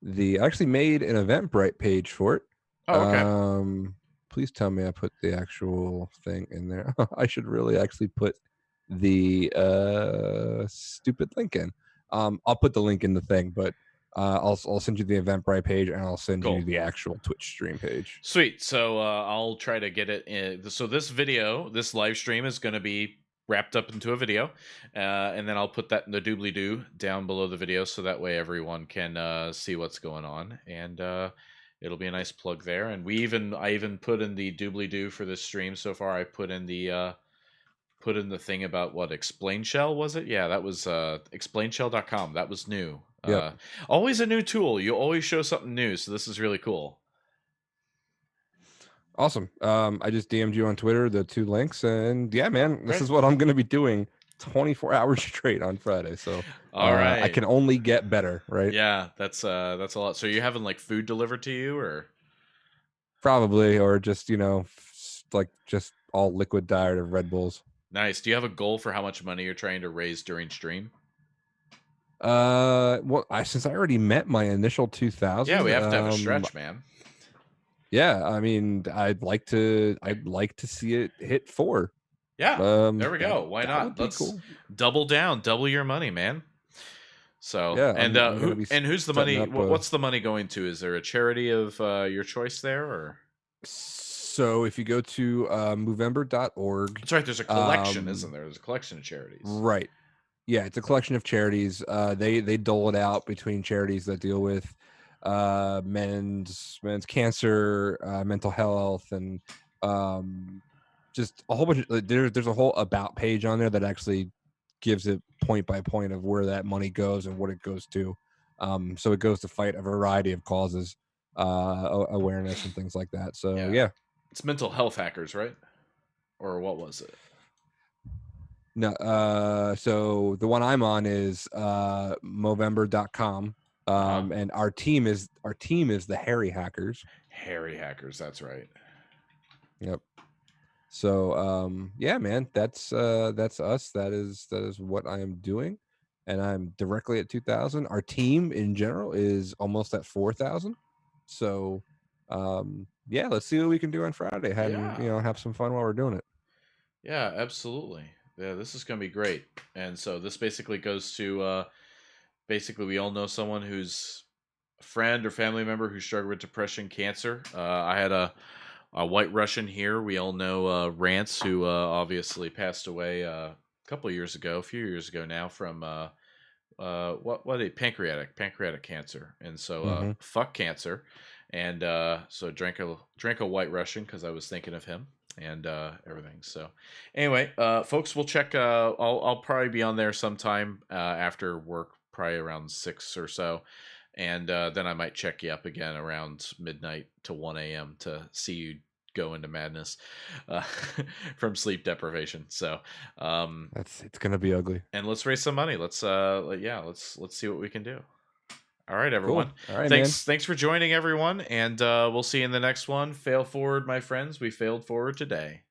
I actually made an Eventbrite page for it. Oh, okay. Please tell me I put the actual thing in there. I should really actually put the stupid link in. I'll put the link in the thing, but I'll send you the Eventbrite page, and I'll send you the actual Twitch stream page. Sweet. So I'll try to get it in. So this live stream is going to be wrapped up into a video, and then I'll put that in the doobly-doo down below the video, so that way everyone can see what's going on, and it'll be a nice plug there. And I even put in the doobly-doo for this stream so far. I put in the thing about what Explain Shell, was it? Yeah, that was explainshell.com. That was new. Yep. Always a new tool. You always show something new, so this is really cool. Awesome. I just DM'd you on Twitter the 2 links, and yeah, man, this is what I'm going to be doing 24 hours straight on Friday. So All I right. can only get better, right? Yeah, that's a lot. So you're having like food delivered to you, or Probably, or just like just all liquid diet of Red Bulls. nice. Do you have a goal for how much money you're trying to raise during stream? Well, since I already met my initial Yeah, 2,000, we have to have a stretch, man. yeah, I mean, I'd like to see it hit 4. Yeah, there we That go. Why that would not? be Let's cool. double down, double your money, man. So, Yeah, and I'm gonna be who's the setting money? up What's the money going to? Is there a charity of your choice there, or? so if you go to Movember.org, That's right. There's a collection, isn't um, there? There's a collection of charities. right. Yeah, it's a collection of charities. They dole it out between charities that deal with men's cancer, mental health, and just a whole bunch of there's a whole about page on there that actually gives it point by point of where that money goes and what it goes to. So it goes to fight a variety of causes, awareness and things like that. So Yeah, yeah. it's mental health hackers, right? Or what was it? No, so the one I'm on is Movember.com. Uh-huh. And our team is the Harry Hackers. Harry hackers. That's right. Yep. So yeah, man, that's us. That is what I am doing. And I'm directly at 2,000. Our team in general is almost at 4,000. So yeah, let's see what we can do on Friday. And Yeah. have some fun while we're doing it. Yeah, absolutely. Yeah, this is going to be great. And so this basically goes to basically we all know someone who's a friend or family member who struggled with depression, cancer. I had a White Russian here. We all know Rant0h, who obviously passed away a couple of years ago, a few years ago now, from what a pancreatic cancer. And so Mm-hmm. fuck cancer. And so drank a White Russian because I was thinking of him and everything. So anyway, folks, we'll check. I'll probably be on there sometime after work, probably around 6 or so. And then I might check you up again around midnight to 1 a.m. to see you go into madness uh, from sleep deprivation. So It's gonna be ugly. and let's raise some money. Let's let's see what we can do. All right, Cool. everyone. All right, man. Thanks for joining, everyone, and we'll see you in the next one. Fail forward, my friends. We failed forward today.